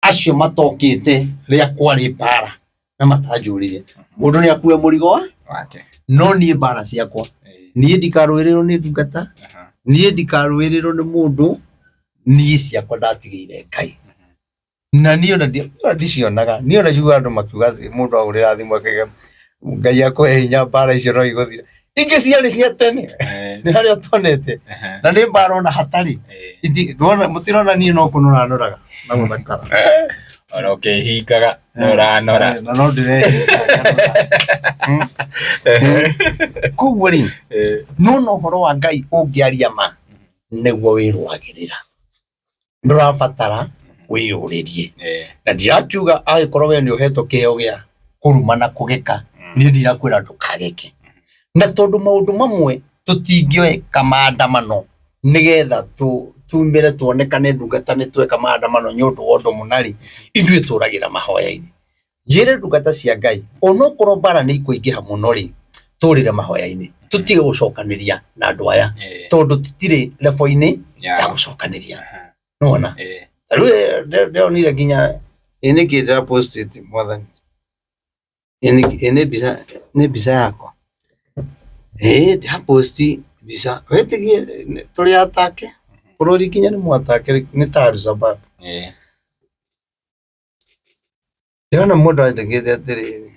acio matokĩte rĩa kwarĩ mbara na matanjũrire mũndũ nĩ akue mũrigo wake no niĩ mbara ciakwa niĩ ndikarũĩrĩrwo nĩ ndungata niĩ ndikarũĩrĩrwo nĩ mũndũ niĩ ciakwa ndatigĩire Ngai na niĩ ona ndicionaga niĩ ona njiguaga andũ makiuga mũndũ ahũrĩra thimũ akauga Ngai akũhe hinya mbara icio no igũthira ingĩ ciarĩ cia tene nĩ harĩa tuonete na nĩ mbara ona hatarĩ mũtirona niĩ no kũnora noraga na gũthakara ona ũkĩhingaga no ũranora na no ndĩrehinga koguo rĩ nona ũhoro wa Ngai ũngĩaria ma nĩguo wĩrũagĩrĩra ndũrabatara wĩyũrĩrie na ndirakiuga agĩkorwo we nĩ ũhetwo kĩheo gĩa kũruma na kũgeka niĩ ndirakwĩra ndũkageke na tondu maundu mamwe tutingĩoeka maandamano nigetha tumire tuonekane ndungata nĩ tweka maandamano nĩ ũndũ wa ũndũ mũnari ithuĩ tũragira mahoya-inĩ njĩre ndungata cia Ngai onokorwo mbara nĩ ikũingĩha mũno rĩ tũrĩre mahoya-inĩ tutige gũcokanĩria na andũ aya tondu tutirĩ level-inĩ ya gũcokanĩria nona rĩu ndionire nginya nĩkĩ ndĩra post mwathani nĩ mbica yakwa ndĩra post mbica wetigie tũrĩ atake bũrũri nginya nĩ mwatake nĩ ta Al-Shabab ndĩrona mũndũ andĩkĩte atĩrĩrĩ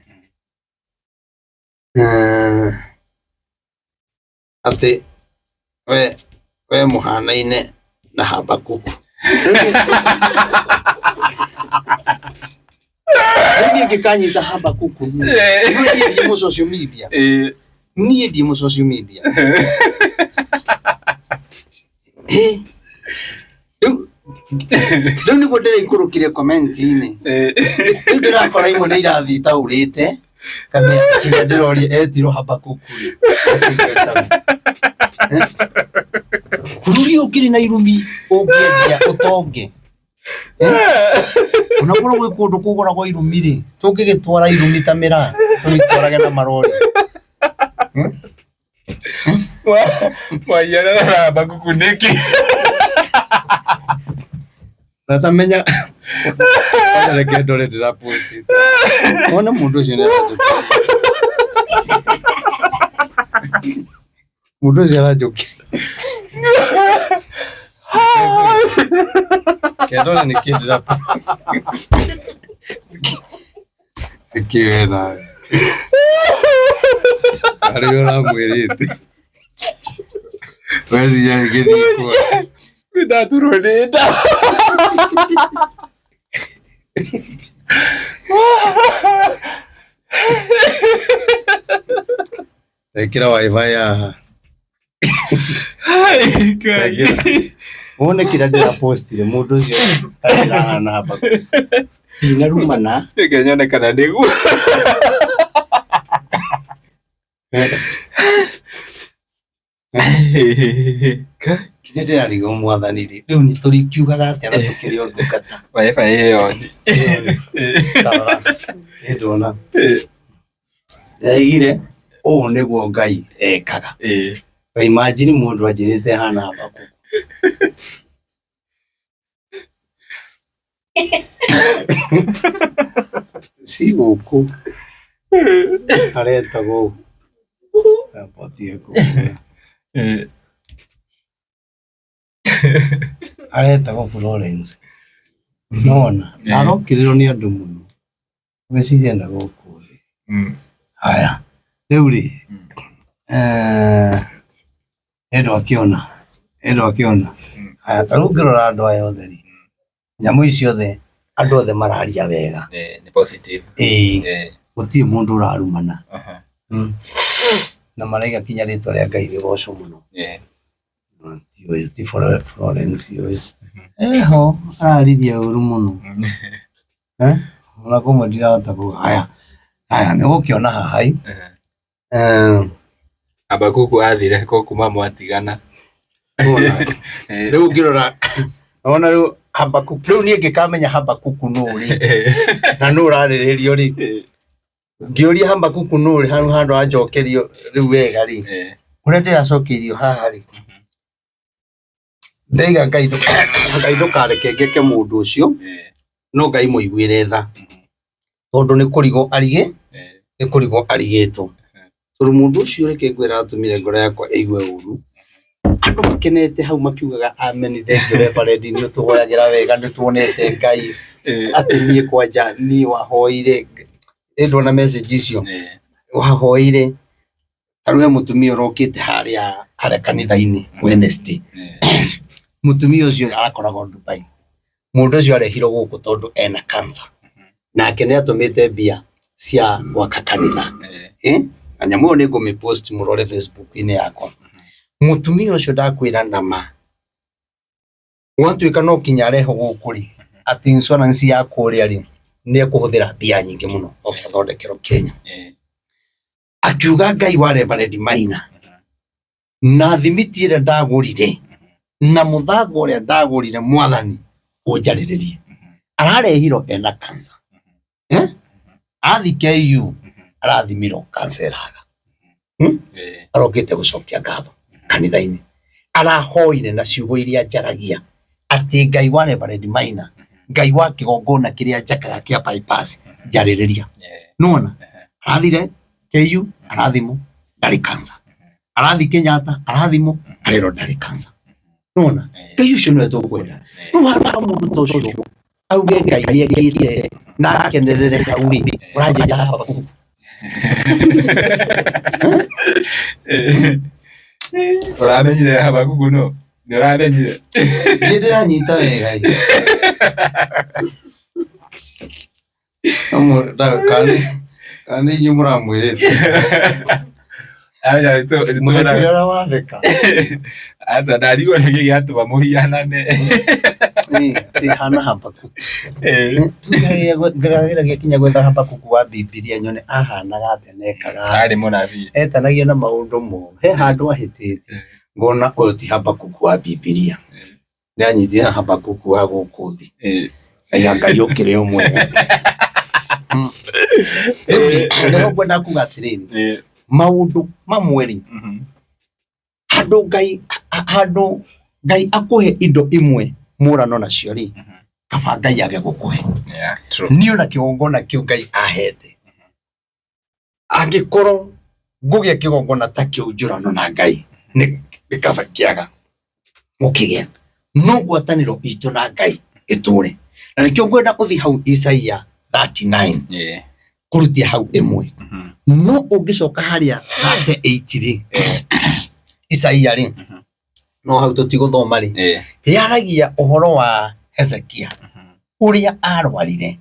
atĩ we mũhanaine na Habakuku niĩ ngĩkanyita Habakuku niĩ ndimũ social media niĩ ndimũ social media rĩu nĩguo ndĩraikũrũkire comment-inĩ rĩu ndĩrakora imwe nĩ irathiĩ taurĩte kana kinya ndĩroria etirwo Habakuku bũrũri ũkĩrĩ na irumi ũngĩendia ũtonge onakorwo gwĩ kũndũ kũgũragwo irumi rĩ tũngĩgĩtwara irumi ta mĩraa tũgĩtwarage na marori Waiana na Habakuku nĩkĩ natamenya reke ndore ndĩra post ona mũndũ ũcio nĩ mũndũ ũcio aranjũkĩra kendore nĩ kĩ ndĩra Kiwena. Ariona mwirite. Wezi ya gidi kwa. Vida turoneta. Ekira wifi ya. Ai, kai. One kira ndira post ile mundu ucio arahana hapa. Dinarumana. Kenya kana ndigu. Kinya ndira rigo mwathani ri. Riu ni turi kiugaga atia na tukiri ondukata. Wifi iyo. Ndona. Ndaigire niguo Ngai ekaga. Imagine mundu ajirite hana hapa. Si guku areta go apotie go areta go Florence nona arokiriro ni andu muno meciria na guku haya riu ri endo akiona haya tarungirora andu aya othe ri nyamu icio othe andu othe mararia wega ni positive gutie mundu urarumana na maraiga kinya ritwa ria Ngai rigoco muno ti Florence ho ariria uru muno ona kuma ndirahota ku haya ni gukiona hahai Habakuku athire ko kuma mwatigana riu ngirora ona riu Habakuku riu nie ngikamenya Habakuku nuri na nurariririo ri ngiuria Habakuku nuri handu anjokerio riu wega ri uria ndiracokirio haha ri ndaiga Ngai ndukareke ngeke mundu ucio no Ngai muiguire tha tondu ni kurigo arigitwo tondu mundu ucio reke ngwira atumire ngoro yakwa igue uru andu makenete hau makiugaga amen thank you reverend ni tugoyagira wega ni tuonete Ngai atinie kwanja ni wahoire ndona message icio wahoire aruhe mutumia rokite haria kanitha-ini Wednesday mutumia ucio arakoragwo Dubai mundu ucio arehiro guku tondu ena cancer nake ni atumite bia cia gwaka kanitha na nyamu ni ngumipost murore Facebook-ini yakwa mutumia ucio ndakwira nama watuika no kinya areho guku ri ati insurance ya kuria ri ni ekuhuthira bia nyingi muno okathondekero Kenya akiuga Ngai wa Reverend Maina na thimiti ire ndagurire na muthango uria ndagurire mwathani unjariririe ararehiro ena cancer athikeyu arathimiro cancer raga arokite gucokia ngatho kanitha-ini arahoire na ciugo iria njaragia ati Ngai wa Reverend Maina Ngai wa kigongona kiria njakaga kia bypass njaririria nona arathire keyu arathimo ndari cancer arathi Kenyatta arathimo arero ndari cancer nona keyu cio no tukwira tu hara mundu tocio auge Ngai agite na akenerere kauri uranje hapa uramenyire Habakuku no ni uramenyire ndiranyita wega kani nyumura mwirete aya to mwirera watheka asa ndarigo nigi giatuma muhianane ti hana Habakuku ngira gikinya gwetha Habakuku wa Bibilia nyone ahanaga atenekaga ari munabii etanagia na maundu mo he handu ahitite ngona uyu ti Habakuku wa Bibilia ni anyitia Habakuku wa gukuthi aya Ngai ukire umwe ndio kwenda kugatirini maundu mamweri handu Ngai akuhe indo imwe murano nacio ri kaba Ngai age gukuhe ni ona kigongona kiu Ngai ahete angikorwo ngugia kigongona ta kiu njurano na Ngai ni kaba kiaga mukigia no gwataniro itu na Ngai iture na nikio ngwenda kuthi hau Isaia 39 kurutia hau imwe no ungicoka haria 38 Isaia ri no hau tutiguthoma ri yaragia uhoro wa Hezekia uria arwarire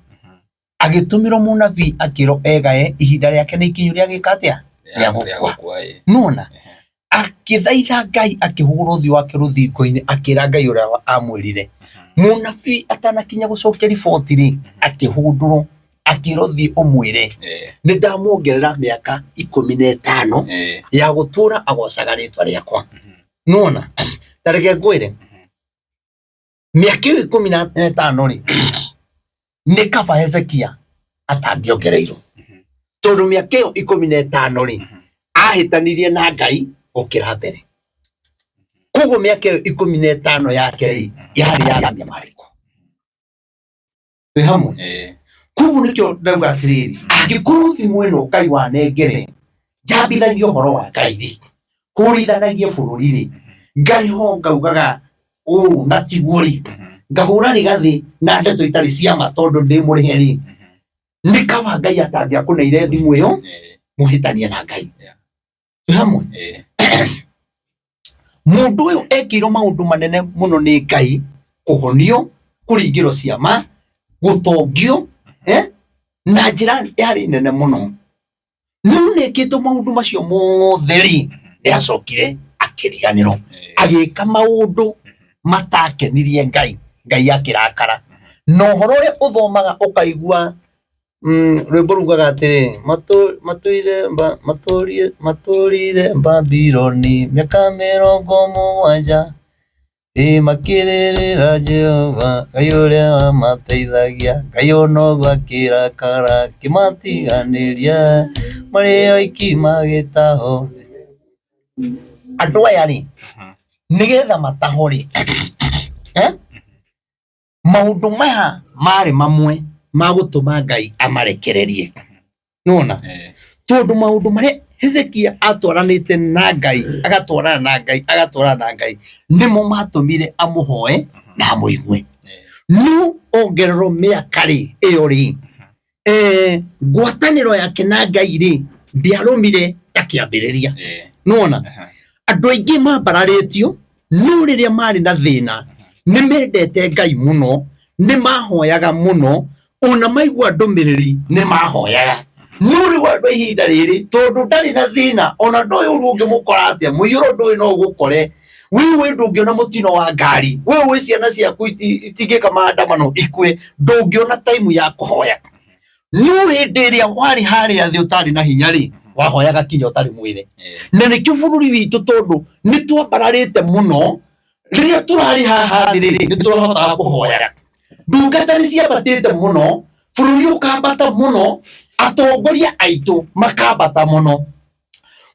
agitumiro munabii akiro egae ihinda riake ni ikinyu ria gikatia ya gukua nona akithaitha Ngai akihugura thio wake ruthingo-ini akira Ngai uria amwirire munabii atanakinya gucokia riboti ri akihundurwo akirothi umwire ni ndamuongerera miaka 15 ya gutura agocaga ritwa riakwa nona tareke ngwire miaka 15 ri ni kaba Hezekia atangiongereirwo tondu miaka 15 ri ahitanirie na Ngai ukira mbere koguo miaka 15 yake ri yari ya mariko hamwe koguo nikyo ndauga atiriri angikorwo thimo ino Ngai wanengere njambithagia uhoro wa Ngai kurithanagia bururi ri Ngai ho ngaugaga na tiguo ri ngahura rigathi na ndeto itari cia ma tondu ndi murihe ri ni kaba Ngai atangia kuneire thimu iyo muhitanie na Ngai hamwe mundu uyu ekirwo maundu manene muno ni Ngai kuhonio kuringiro ciama gutongio na njira yari nene muno nune kitu maundu macio mothe ri ni acokire akiriganiro agika maundu matakenirie Ngai akirakara no horo ri uthomaga ukaigua rwimbo rugaga atiri maturire Babyloni miaka 70 makirĩrĩra Jehova Ngai ũrĩa wamateithagia Ngai ono gwakirakara kimatiganĩria marĩ oiki magĩtaho andũ aya rĩ nigetha mataho rĩ maundu maya mari mamwe magutuma Ngai amarekererie nona tondu maundu mari Hezekia atwaranite na Ngai agatwarana na Ngai nimo matumire amuhoe na amuigue no ongerero miaka ri iyo ri ngwataniro yake na Ngai ri ndiarumire takiambiriria nona andu aingi mambararitio no riria mari na thina ni mendete Ngai muno ni mahoyaga muno ona maigua ndumiriri ni mahoyaga nuri wa ihinda riri tondu ndari na thina ona ndoy urungi mukora atia muiyuro ndoy no gukore wiwe ndungiona mutino wa ngari wiwe ciana ciaku itigika maandamano ikwe ndungiona time ya kuhoya no hindi iria wari haria thi utari na hinya ri wahoyaga kinya utari mwire na ni kibururi witu tondu ni twambararite muno riria turari haha riri ni turahota kuhoya ndungata ni ciambatite muno bururi ukambata muno atongoria aitu makabata muno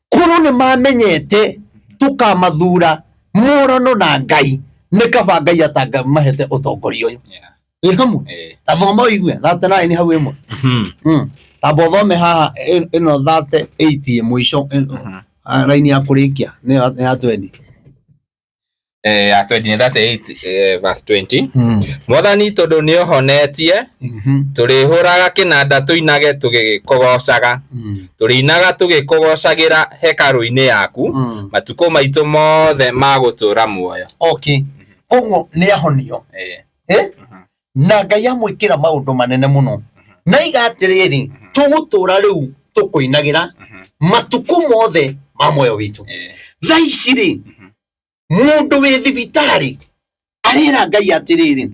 kuno ni mamenyete tukamathura murano na Ngai ni kaba Ngai atanga mahete utongoria uyu ihamu tathoma igue 39 hau imwe tabothome haha ino 38 mwisho raini ya kurikia ni ya 20 ya 28 verse 20 Mwathani tondu ni ohonetie turihuraga kinanda tuinage tugikogocaga turinaga tugikogocagira hekaru-ini yaku matuko maitu mothe magutura muoyo koguo ni ahonio na Ngai amwikira maundu manene muno na igatiriri tugutura riu tukuinagira matuko mothe ma muoyo witu thaiciri mundu wi thibitari arira Ngai atiriri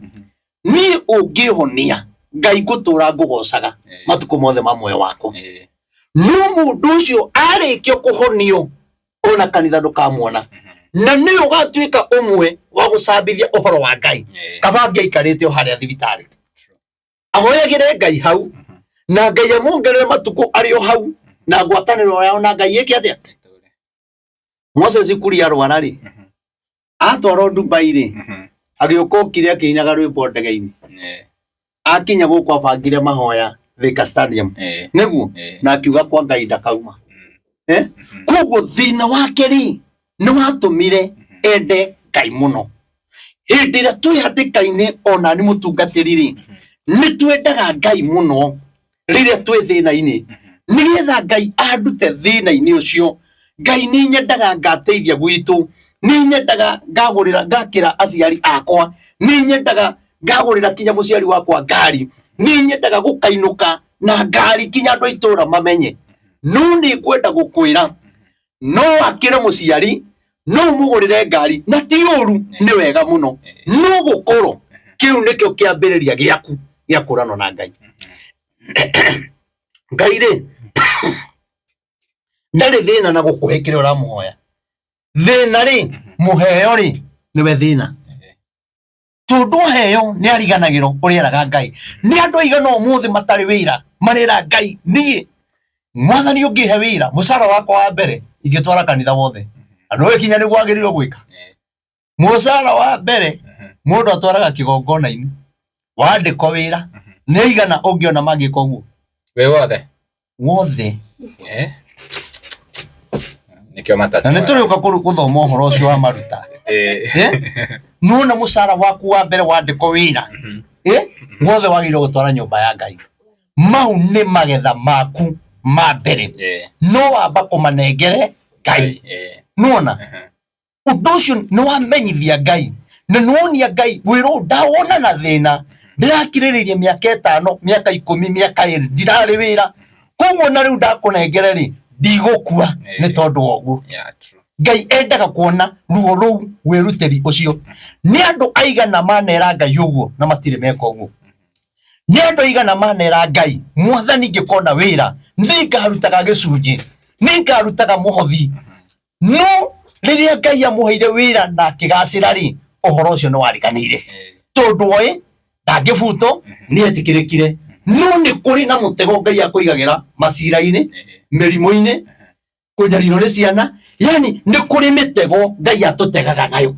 ni ungihonia Ngai gutura ngugocaga matuko mothe ma muoyo wako no mundu ucio arikio kuhonio ona kanitha ndukamuona na ni ugatuika umwe wa gucambithia uhoro wa Ngai kaba Ngai ikarite o haria thibitari ahoyagire Ngai hau na Ngai amongerere matuko ario hau na ngwataniro yao na Ngai iki atia Moses kuria rwara ri atwaro Dubai ri agiokokire akiinaga rwimbo ndege-ini akinya guku abangire mahoya Thika Stadium niguo na akiuga kwa Ngai ndakauma koguo thina wake ri ni watumire ende Ngai muno hindi ria twi hatikaine ona ni mutungatiri ri ni twendaga Ngai muno riria twi thina-ini nigetha Ngai andute thina-ini ucio. Ngai ni nyendaga ngateithia gwitu, ni nyendaga ngagurira ngakira aciari akwa, ni nyendaga ngagurira kinya muciari wakwa ngari, ni nyendaga gukainuka na ngari kinya andu itura mamenye. No ni kwenda gukwira no akire muciari no mugurire ngari na ti uru, ni wega muno, no gukoro kiu nikio kiambiriria giaku gia kurano na Ngai. Ngai ri ndari thina na gukuhe kire uramuhoya. Thina ri muheo ri niwe thina. Tondu heo ni ariganagiro urieraga Ngai. Ni andu aigana umuthi matari wira marira Ngai nie mwathani ungihe wira mucara wakwa wa mbere ingitwara kanitha wothe. Andu we kinya ni gwagiriro gwika mucara wa mbere mundu atwaraga kigongona-ini wandiko wira ni igana ungiona magika uguo we wothe nikio matatu na nituriuka kuthoma uhoro ucio wa maruta nuna mucara waku wa mbere wandiko wira wothe wagirwo gutwara nyumba ya Ngai. Mau ni magetha maku ma mbere no wamba kumanengere Ngai. Nuona undu ucio ni wamenyithia Ngai na nuonia Ngai wiro ndawona na thina ndirakiririria miaka 5 miaka 10 miaka 2 ndirari wira koguo na riu ndakunengere ri ndigukua ni tondu woguo. Ngai endaga kuona ruo ruu wiruteri ucio. Ni andu aigana manera Ngai uguo na matire meka uguo. Ni andu aigana manera Ngai mwathani ngikona wira ningarutaga gicunji ningarutaga muhothi no riria Ngai amuheire wira na kigacira ri uhoro ucio no wariganire tondu oi ndagibuto ni etikirikire no ni kuri na mutego Ngai akuigagira macira-ini mirimo-ini kunyarirwo ni ciana. Yani ni kuri mitego Ngai atutegaga nayo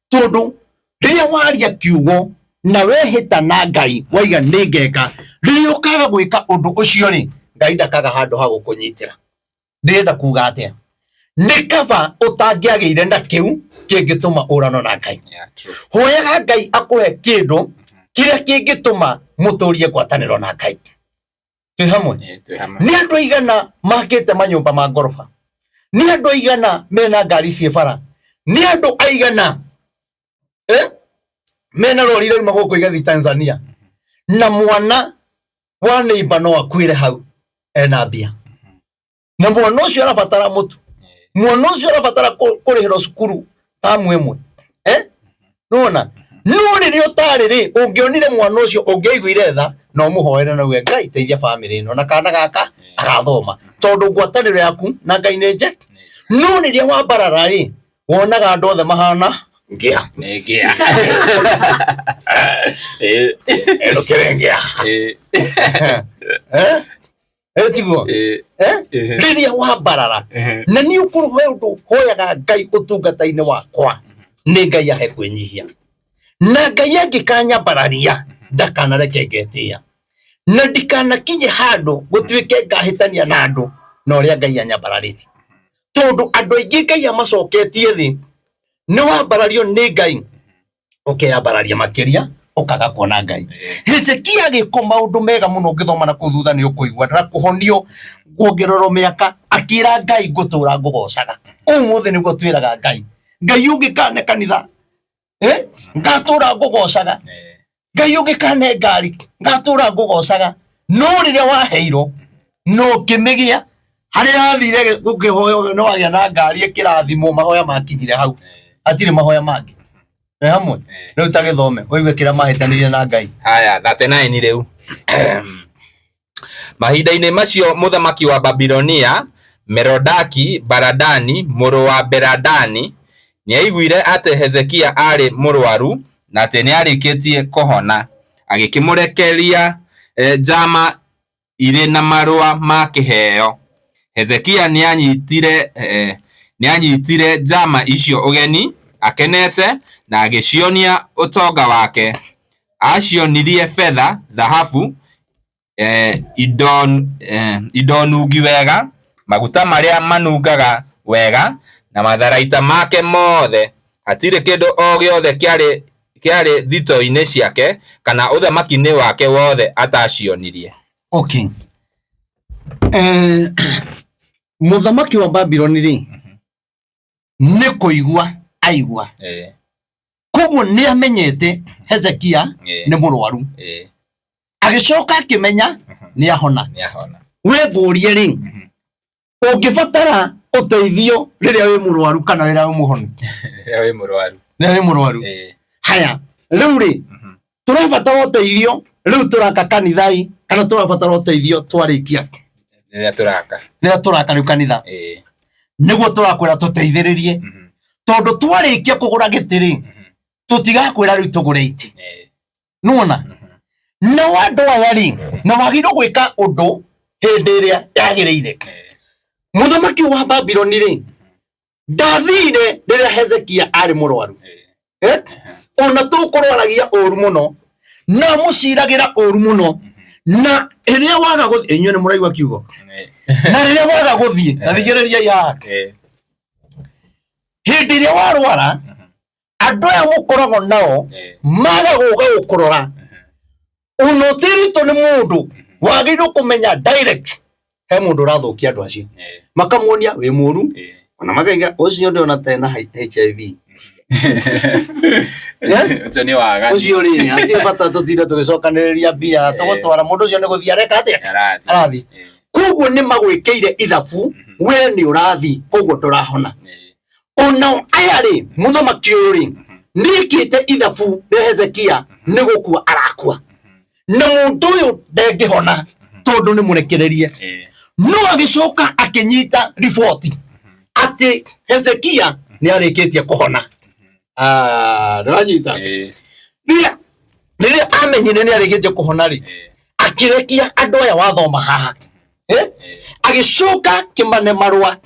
tondu riria waria kiugo na wehita na Ngai waiga ningeka riria ukaga gwika undu ucio ri Ngai ndakaga handu ha gukunyitira. Ndirenda kuga atia ni kaba utangiagire na kiu kingituma urano na Ngai. Hoyaga Ngai akuhe kindu kiria kingituma muturie gwataniro na Ngai. Twi hamwe ni andu aigana makite manyumba ma ngorofa, ni andu aigana mena ngari cie bara, ni andu aigana mena rori rau maguku igathi Tanzania na mwana wa neighbor no akwire hau ena mbia na mwana ucio arabatara mutu, mwana ucio arabatara kurihira cukuru tamu imwe nona no riria utari ri ungionire mwana ucio ungiiguire tha no muhoere na we Ngai teithia family ino na kana gaka agathoma tondu ngwataniro yaku na Ngai ni nje. No riria wambarara ri wonaga andu othe mahana ngia ero kerengea tiguo riria wambarara na ni ukuruhe undu hoyaga Ngai utungata-ini wakwa ni Ngai ahe kwinyihia na Ngai angikanyambararia ndakanareke ngetia na ndikanakinye handu gutwike ngahitania na andu na uria Ngai anyambarariti tondu andu aingi Ngai amacoketie thi ni wambarario ni Ngai ukeyambararia makiria ukaga kuona Ngai. Hezekia agiko maundu mega muno ngithoma na kuthutha ni ukuigua ndakuhonio kuongererwo miaka akira Ngai ngutura ngugocaga umuthi niguo twiraga Ngai Ngai ungikane kanitha ngatura ngugocaga Ngai ungikane ngari ngatura ngugocaga no riria waheiro no kimigia haria athire gukihoya no agia na ngari ikirathimo mahoya makinyire hau atire mahoya mangi hamwe riu tagithome uigue kira mahitanire na Ngai. Haya 39 riu mahinda-ini macio muthamaki wa Babilonia Merodaki Baladani muru wa Beladani ni aiguire ate Hezekia ari murwaru na ate ni arikitie kuhona agikimurekeria jama iri na marua ma kiheo. Hezekia ni anyitire jama icio ugeni akenete na agicionia utonga wake. Acionirie fedha dhahabu idonungi wega maguta maria manungaga wega na matharaita make mothe. Hatire kindu o giothe kiari thito-ini ciake kana uthamaki-ini wake wothe atacionirie. Okay, Muthamaki wa Babylon ri nĩ kũigua aigua koguo nĩ amenyete Hezekia nĩ mũrwaru agĩcoka akĩmenya nĩ ahona we thũrie ri ũngĩbatara ũteithio rĩrĩa wĩ mũrwaru kana rĩrĩa wĩ mũhonu rĩrĩa wĩ mũrwaru haya rĩu ri tũrabatara ũteithio rĩu tũraka kanitha kana tũrabatara ũteithio twarĩkia rĩrĩa tũraka rĩu kanitha nĩguo tũrakwĩra tũteithĩrĩrie tondũ twarĩkia kũgũra gĩtĩ rĩ tũtigakwĩra rĩu tũgũre iti nũona na andũ aya rĩ na wagĩrĩirwo gwĩka ũndũ hĩndĩ ĩrĩa yagĩrĩire mũthamaki wa Babylon rĩ ndathire rĩrĩa Hezekia arĩ mũrwaru ona tũkũrwaragia ũru mũno na mũciragĩra ũru mũno na rĩrĩa waga gũthiĩ inyuĩ nĩ mũraigua kiugo na rĩrĩa waga gũthiĩ na thigĩrĩria yake hĩndĩ ĩrĩa warwara andũ aya mũkoragwo nao maga gũka gũkũrora ona ũtĩrĩtwo nĩ mũndũ wagĩrĩirwo kũmenya direct he mũndũ ũrathũkia andũ acio makamuonia wĩ mũru ona makaiga ũcio nĩ ona tena HIV ũcio rĩ atĩ bata tũtinde tũgĩcokanĩrĩria mbia tũgũtwara mũndũ ũcio nĩ gũthiĩ areka atĩa arathiĩ koguo nĩ magwĩkĩire ithabu we nĩ ũrathiĩ koguo tũrahona ona aya rĩ mũthamaki ũyũ rĩ nĩkĩte ithabu rĩa Hezekia nĩ gũkua arakua na mũndũ ũyũ ndengĩhona tondũ nĩ mũrekererie no agĩcoka akĩnyita riboti atĩ Hezekia nĩ arĩkĩtie kũhona ndĩranyita rĩrĩa amenyire nĩ arĩkĩtie kũhona rĩ akĩrekia andũ aya wathoma haha agĩcoka kĩmane marũa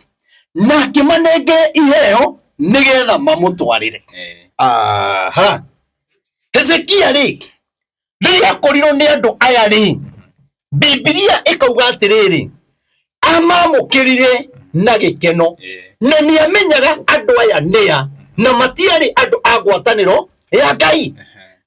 na kĩmanengere iheo nĩgetha mamũtwarĩre Hezekia rĩ rĩrĩa akorirwo nĩ andũ aya rĩ Biblia ĩkauga atĩrĩrĩ amamũkĩrire na gĩkeno na nĩamenyaga andũ aya nĩa na matiarĩ andũ a ngwatanĩro ya Ngai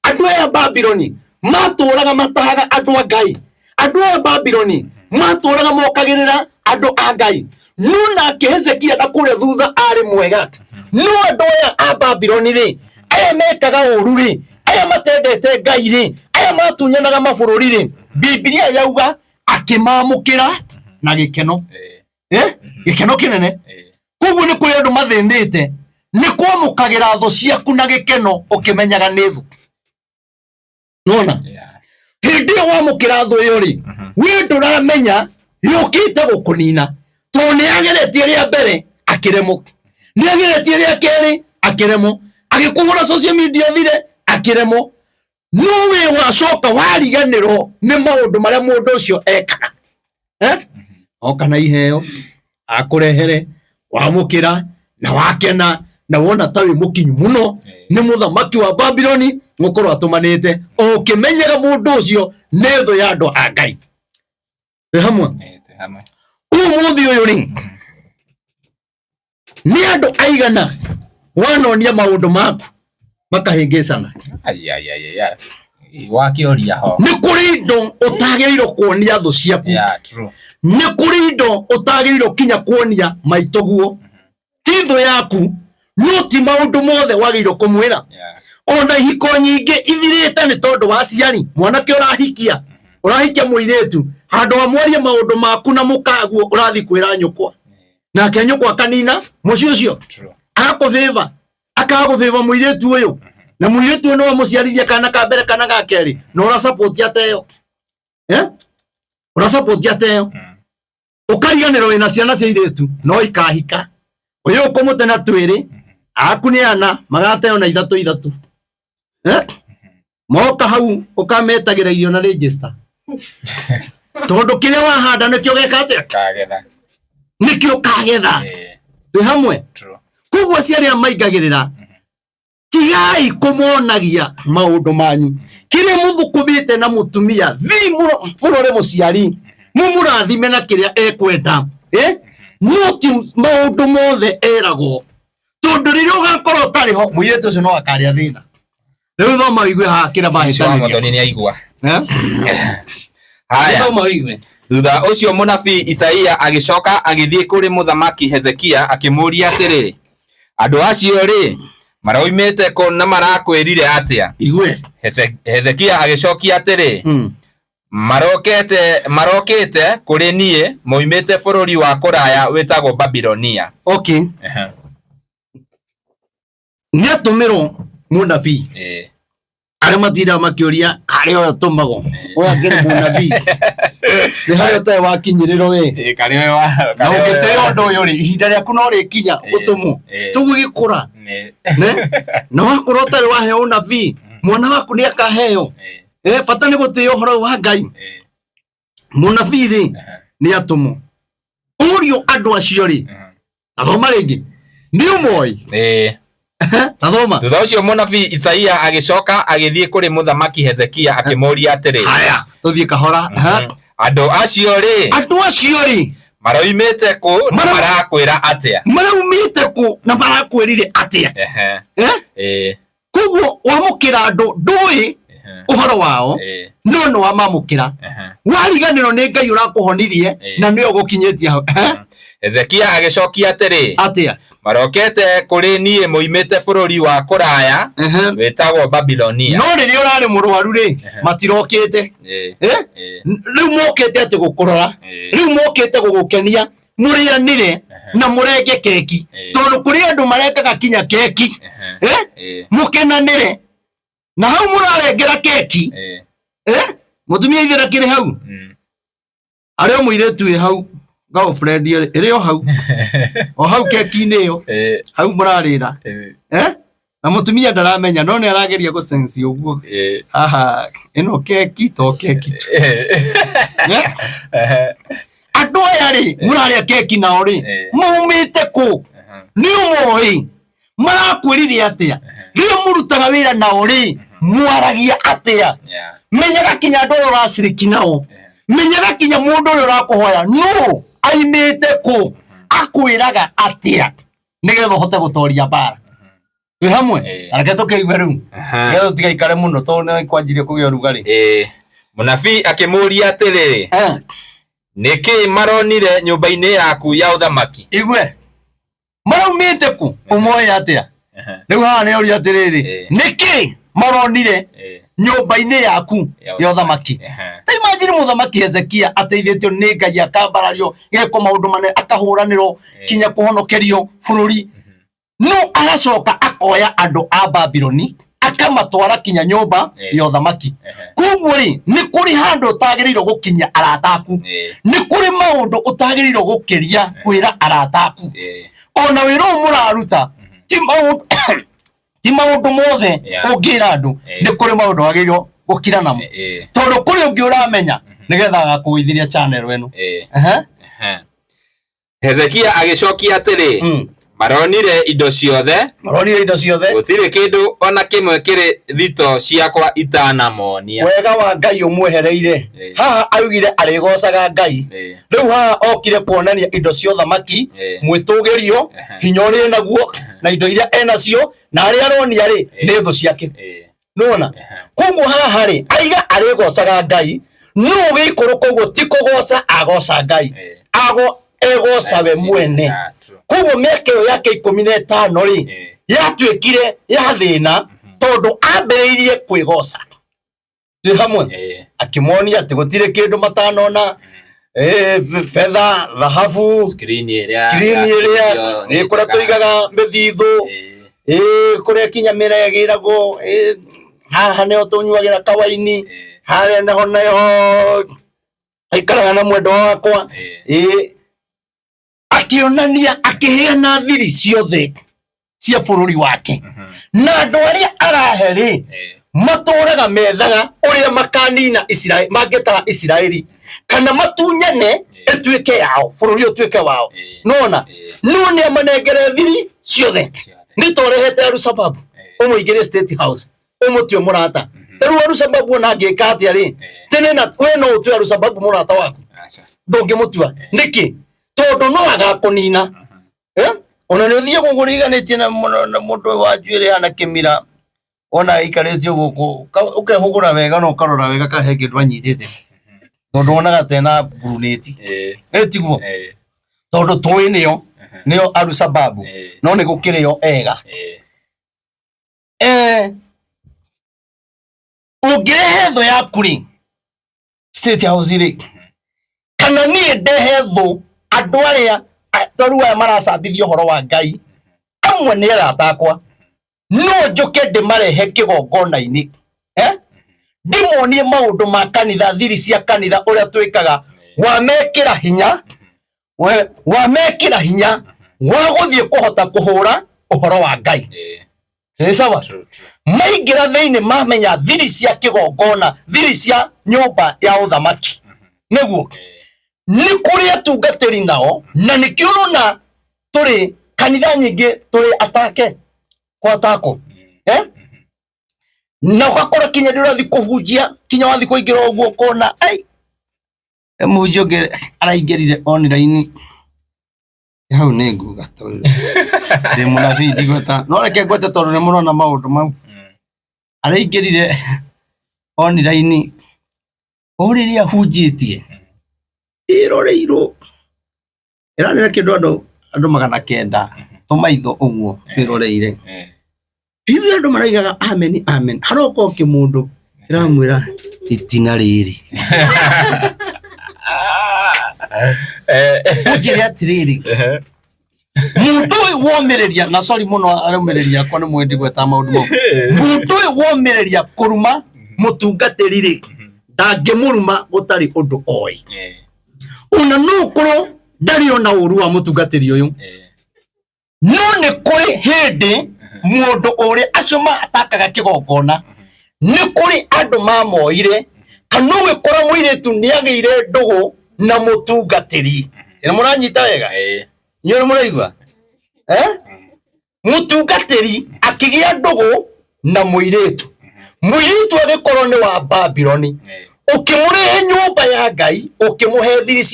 andũ aya Babyloni matũraga matahaga andũ a Ngai andũ aya Babyloni matũraga mokagĩrĩra andũ a Ngai no nake Hezekia na kũrĩa thutha arĩ mwega no andũ aya a Babyloni rĩ aya mekaga ũru rĩ aya matendete Ngai rĩ aya matunyanaga mabũrũri rĩ Biblia yauga akĩmamũkĩra na gĩkeno gĩkeno kĩnene koguo nĩ kũrĩ andũ mathĩnĩte nĩ kwamũkagĩra thũ ciaku na gĩkeno ũkĩmenyaga nĩ thũ nona hĩndĩ ĩyo wamũkĩra thũ ĩyo rĩ we ndũramenya yũkĩte gũkũnina tondũ nĩ ageretie rĩa mbere akĩremwo nĩ ageretie rĩa kerĩ akĩremwo agĩkũgũra social media thire akĩremwo no we wacoka wariganĩrwo nĩ maũndũ marĩa mũndũ ũcio ekaga oka na iheo akũrehere wamũkĩra na wakena na wona ta wĩ mũkinyu mũno nĩ mũthamaki wa Babyloni mũkorwo atũmanĩte ũkĩmenyaga mũndũ ũcio nĩ thũ ya andũ a Ngai hamwe ũmũthĩ ũyũ rĩ nĩ andũ aigana wanonia maũndũ maku makahĩngĩcana wakĩoria ho nĩ kũrĩ indo ũtagĩrĩirwo kuonia thũ ciaku nĩ kũrĩ indo ũtagĩrĩirwo kinya kuonia maitũguo ti thũ yaku no ti maũndũ mothe wagĩrĩirwo kũmwĩra ona ihiko nyingĩ ithirĩte nĩ tondũ wa aciari mwanake ũrahikia mũirĩtu handũ wa mwarie maũndũ maku na mũkaguo ũrathi kwĩra nyũkwa nake nyũkwa kanina mũciĩ ũcio agakũbĩva akagũbĩva mũirĩtu ũyũ na mũirĩtu ũyũ nĩ wamũciarithia kana ka mbere kana ga kerĩ na ũrasupport ateo ũrasupport ateo ũkariganĩrwo wĩna ciana cia irĩtu no ikahika ũyũ ũkũmũte na twĩrĩ aku nĩ ana magateo na ithatũ moka hau ũkametagĩra irio na register tondũ kĩrĩa wahanda nĩkĩo geka atĩa nĩkĩo kagetha twĩ hamwe koguo aciari aya maingagĩrĩra tigai kũmonagia maũndũ manyu kĩrĩa mũthũkũmĩte na mũtumia thi mũrore mũciari mũmũrathime na kĩrĩa ekwenda no ti maũndũ mothe eragwo tondũ rĩrĩa ũgakorwo ũtarĩ ho mũirĩtu ũcio no akarĩa thĩna rĩu thoma ũigue haha kĩrĩa mahĩtanĩria nĩ aigua thoma ũigue Thutha ucio munabii Isaia agicoka agithie kuri muthamaki Hezekia akimuria atiri, andu acio ri maroimite ko na marakwirire atia? Igwe Hezekia agicokia atiri, marokete kuri nie moimite bururi wa kuraya wetagwo Babilonia. Okay. Ni atumiro munabii. Are matira makiuria kare oyo tumago. Oya ngere munabii. Ni hari otae wakinyiriro we. Kare we wa. Na ugiteo ndo yori ihinda ryaku no rikinya utumu. Tugigikura. Ne? Na wakora otari wahe unabii. Mwana waku ni akaheo. Bata ni gutio horo wa Ngai. Munabii ri ni atumu. Urio andu acio ri. Athoma ringi. Ni umoi. Tathoma. Thutha ucio munabii Isaia agicoka agithie kuri muthamaki Hezekia akimuria atiri, haya tuthie kahora. Andu acio ri maroimite ku na marakwira atia? Maraumite ku na marakwirire atia? Kuguo wamukira andu ndui uhoro wao no wamamukira wariganiro ni Ngai urakuhonirie na ni ugukinyetie. Hezekia agicokia atiri, atia? Marokete kuri nie moimite bururi wa kuraya wetagwo Babilonia. No riri urari murwaru ri matirokete riu mokete ati gukurora, riu mokete gugukenia murianire na murenge keki tondu kuri andu marekaga kinya keki mukenanire na hau murarengera keki mutumia ithira kiri hau ario muiretu wi hau girlfriend iri o hau o hau keki-inĩ ĩyo hau mũrarĩra na mũtumia ndaramenya no nĩ arageria gũcensi ũguo haha ĩno keki to keki tu andũ aya rĩ mũrarĩa keki nao rĩ maumĩte kũ? Nĩ ũmoĩ marakwĩrire atĩa? rĩrĩa mũrutaga wĩra nao rĩ mwaragia atĩa? menyaga kinya andũ ũrĩa ũraciriki nao, menyaga kinya mũndũ ũrĩa ũrakũhoya no aimite ku akwiraga atia nigetha hote gutoria bara wi hamwe areke tukiigwe riu nigetha tigaikare muno to ni kwanjirie kugia rugari. Munabii akimuria atiri, niki maronire nyumba-ini yaku ya uthamaki? Igwe maraumite ku umoya atia? Riu haha ni uria atiriri niki maronire nyumba-ini yaku ya uthamaki? Imagine muthamaki Hezekia ateithĩtio nĩ Ngai akambarario geko maundu mane akahuranĩrwo kinya kuhonokerio bururi no agacoka akoya andu a Babiloni akamatwara kinya nyumba ya uthamaki. Koguo ri ni kuri handu utagĩrĩirwo gukinya arataku, ni kuri maundu utagĩrĩirwo gukiria kwira arataku. Ona wĩra mũraruta ti maundu mothe ũngĩra andu, ni kuri maundu wagĩrĩirwo gukira namo tondu kuri ungi uramenya nigetha agakuithiria channel eno. Hezekia agicokia atiri, maronire indo ciothe gutire kindu ona kimwe kiri thito ciakwa itanamonia. Wega wa Ngai umwehereire haha augire arigocaga Ngai riu haha okire kuonania indo cia uthamaki mwitugirio hinya uri naguo na indo iria enacio na aria aronia ri ni thu ciake. Nona koguo haha ri aiga arigocaga Ngai no gikuru koguo ti kugoca agoca Ngai egoca we mwene. Koguo miaka iyo yake 15 ri yatuikire ya thina tondu ambiriirie kwigoca ti hamwe akimonia ati gutire kindu matanona fedha dhahabu screen iria ni kuria tuigaga mithithu kuria kinya miregiragwo haha nio tunyuagira kawaini haria naho nayo aikaraga na mwendo wakwa akionania akiheana thiri ciothe cia bururi wake na andu aria araheri matũraga methaga uria makanina Israeli mangetaga Israeli kana matunyane etuike yao bururi utuike wao. Nona no ni amanengere thiri ciothe ni torehete Arusababu umuigire State House umutio murata riu Arusababu na ngika atia ri tene na we no utio Arusababu murata waku ndungimutua niki tondu no agakunina ona ni uthie guguriganitie na mundu wa njuire ana kimira ona ikarĩtio guku ukehugura wega no karora wega kahe kindu anyitite tondu onaga tena bruneti tiguo tondu toi nio Al-Shabaab no ni gukirio ega ungirehe tho yaku ri State House ri kana nie ndehe tho andu aria toru aya maracambithia horo wa Ngai amwe ni aratakwa no njuke ndimarehe kigongona-ini ndimonie maundu ma kanitha thiri cia kanitha uria twikaga wamekira hinya wa guthie kuhota kuhura uhoro wa Ngai sawa maingira thiini mamenya thiri cia kigongona thiri cia nyumba ya uthamaki niguo ni kuri atungatiri nao na nikio rona turi kanitha nyingi turi atake kwa atako na ukakora kinya ndirathi kuhunjia kinya wathi kuingira uguo kona ai munjoge araingirire online hau ni nguga tori ndi munabii ndigota no reke ngwete tondu ni murona maundu mau araingirire online uriria hunjitie iroreiro iranira kindu andu 900 tomaitho uguo iroreire bibi andu maraigaga amen haroko kimundu iramwira itina riri ujire atiriri mundu womereria na sorry muno aromereria kwa ni mwendi gweta maundu mo mundu womereria kuruma mutungatiri ri ndangimuruma gutari undu oi una nukuru ndari ona uru wa mutungatiri uyu no ni kuri hindi mundu uri acuma atakaga kigongona ni kuri andu mamoire kanuwe kora muiretu niageire ndugu na mutungatiri ina muranyita wega nyoro muraigwa mutungatiri akigia ndugu na muiretu agikorwo ni wa Babyloni ukimurehe nyumba ya Ngai ukimuhe thiri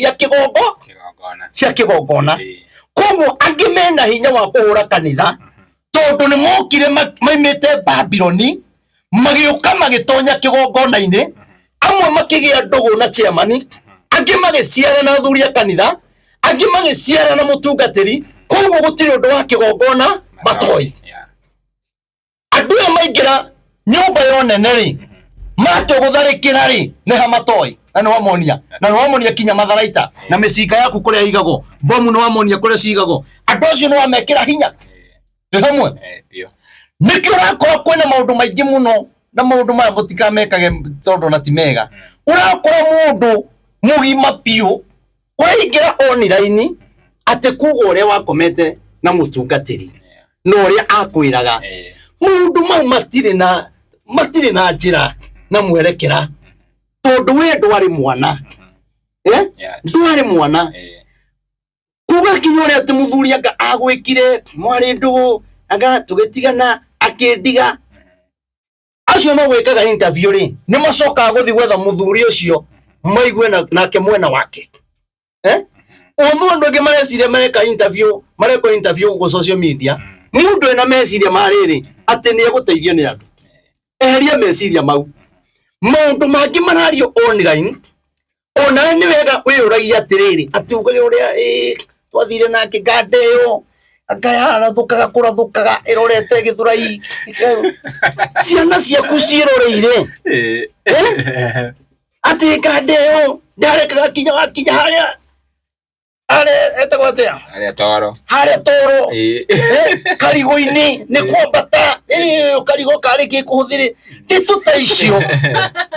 cia kigongona koguo angimena hinya wa kuhura kanitha tondu ni mokire maimite Babyloni magiuka magitonya kigongona-ini amwe makigia ndugu na chairman angi magiciara na athuri a kanitha angi magiciara na mutungatiri koguo gutiri undu wa kigongona batoi andu maingira nyumba yonene ri matugutharikira ri ni hamatoi na no wamonia kinya matharaita na micinga yaku kuria igagwo bomu no wamonia kuria cigagwo andu acio no wamekira hinya hamwe nikio urakora kwina maundu maingi muno na maundu maya mutikamekage tondu na timega urakora mundu mugima piu waingira online ate kugo uria wakomete na mutungatiri no uria akwiraga mundu mau matire na njira na mwerekera tondu we ndwari mwana ndwari mwana kuga kinyo uria ati muthuri anga agwikire mwari ndugu anga tugetigana akindiga acio no gwikaga interview ri ni macoka guthi gwetha muthuri ucio maigue nake mwena wake othu andu angi mareciria mareka interview go social media mundu ena meciria mariri ati ni eguteithio ni andu eheria meciria mau maundu mangi marario online ona ni wega wiyuragia atiriri ati ugage uria twathire nake ngandeo akayara thukaga kurathukaga irorete githurai ciana ciaku ciroreire ati ngandeo ndarekaga kinya haria etagwatea haria toro karigo-ini ni kwambata karigo kariki kuhuthiri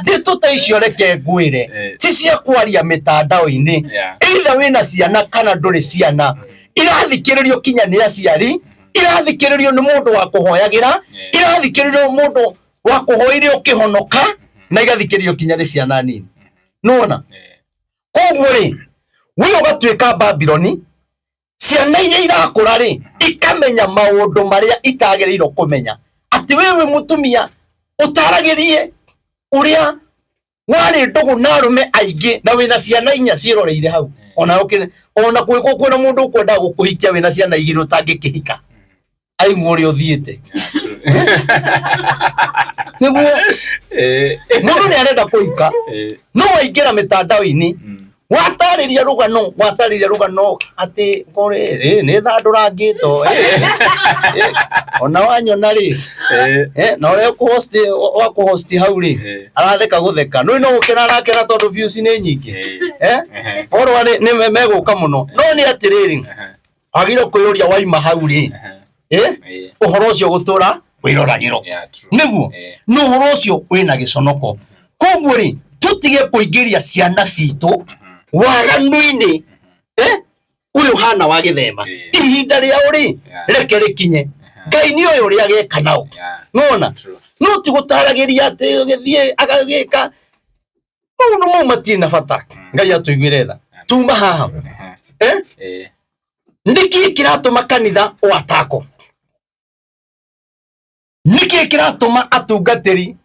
ndituta icio reke ngwire ti cia kwaria mitandao-ini either wina ciana kana nduri ciana irathikiririo kinya ni aciari irathikiririo ni mundu wa kuhoyagira irathikiririo mundu wa kuhoire ukihonoka na igathikiririo kinya ni ciana nini nona koguo ri we ugatwika Babyloni ciana iria irakura ri ikamenya maundu maria itagirirwo kumenya ati wewe mutumia utaragirie uria wari ndugu na arume aingi na wina ciana inya ciroreire hau ona kwiko kwina mundu kwenda gukuhikia wina ciana igiri utangikihika aimuri uthiite Niguo mundu ni arenda kuika no waingira mitandao-ini watariria rugano ati kore ni thandura ngito ona wanyona ri na ore ku host hau ri aratheka gutheka no gukira arakira tondu views ni nyingi follower ni meguka muno no ni atiriri agire kuyuria waima hau ri uhoro ucio gutura wiroragiro niguo no uhoro ucio wina giconoko koguo ri tutige kuingiria ciana citu waganu-ini uyu hana wa githema ihinda ria uri reke rikinye Ngai ni uyu ria geka nao nona no tigutaragiria ati githie agagika maundu mau matina bata Ngai atuiguire tha tuma haha niki kiratuma kanitha watako niki kiratuma atungatiri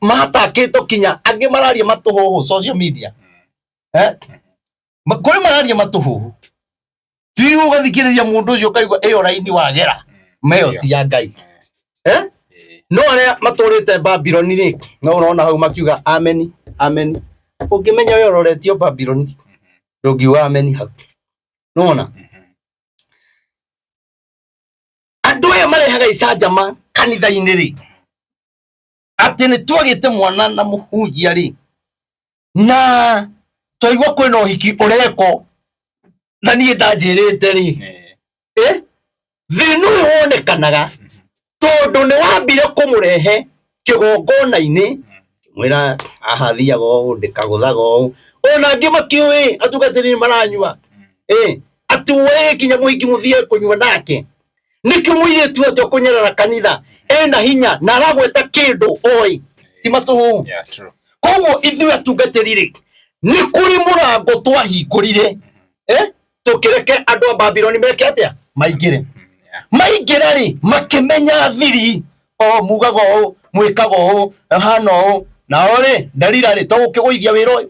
mahatakito kinya angi mararia matuhuhu social media kuri mararia matuhuhu tiu ugathikiriria mundu ucio kaigwa iyo raini wagera meyo ti ya Ngai no aria maturite Babylon ri no urona hau makiuga amen amen ungimenya we uroretio Babylon ndugiuga amen hau nona andu aya marehaga icanjama kanitha-ini ri ati ni twagite mwana na muhunjia ri na toigwa kwina uhiki ureko na nie ndanjirite ri thinu wonekanaga tondu ni wambire kumurehe kigongona-ini mwira ahathiaga ũũ ndikaguthaga ũũ ona angi makiuĩ atungatĩri maranyua ati we kinya muhiki muthie kunyua nake niki muiritu ati kunyerera kanitha ena hinya na aragweta kindu oi ti matuhu koguo ithuĩ atungatĩri ri ni kuri murango twahingũrire tukireke andu a Babylon meke atia maingire ri makimenya thiri mugaga ũũ mwikaga ũũ hana ũũ na ore ndarira ri tugukigũithia wira ũyũ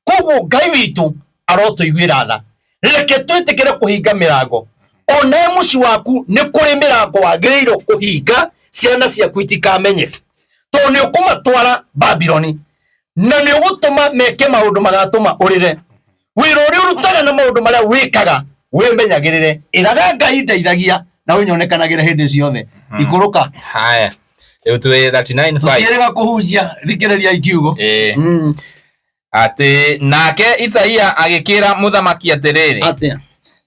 koguo Ngai witu arotuiguira tha reke twitikire kuhinga mirango ona muci waku ni kuri mirango wagiriirwo kuhinga ciana ciaku itikamenye to ni ukumatwara Babylon na ni ugutuma meke maundu magatuma urire wira uri urutaga na maundu maria wikaga wimenyagirire iraga Ngai ndeithagia na unyonekanagire hindi ciothe ikuruka haya riu twi 39:5 tukirega kuhunjia thikiriria ikiugo ati nake Isaia agikira muthamaki atiriri atia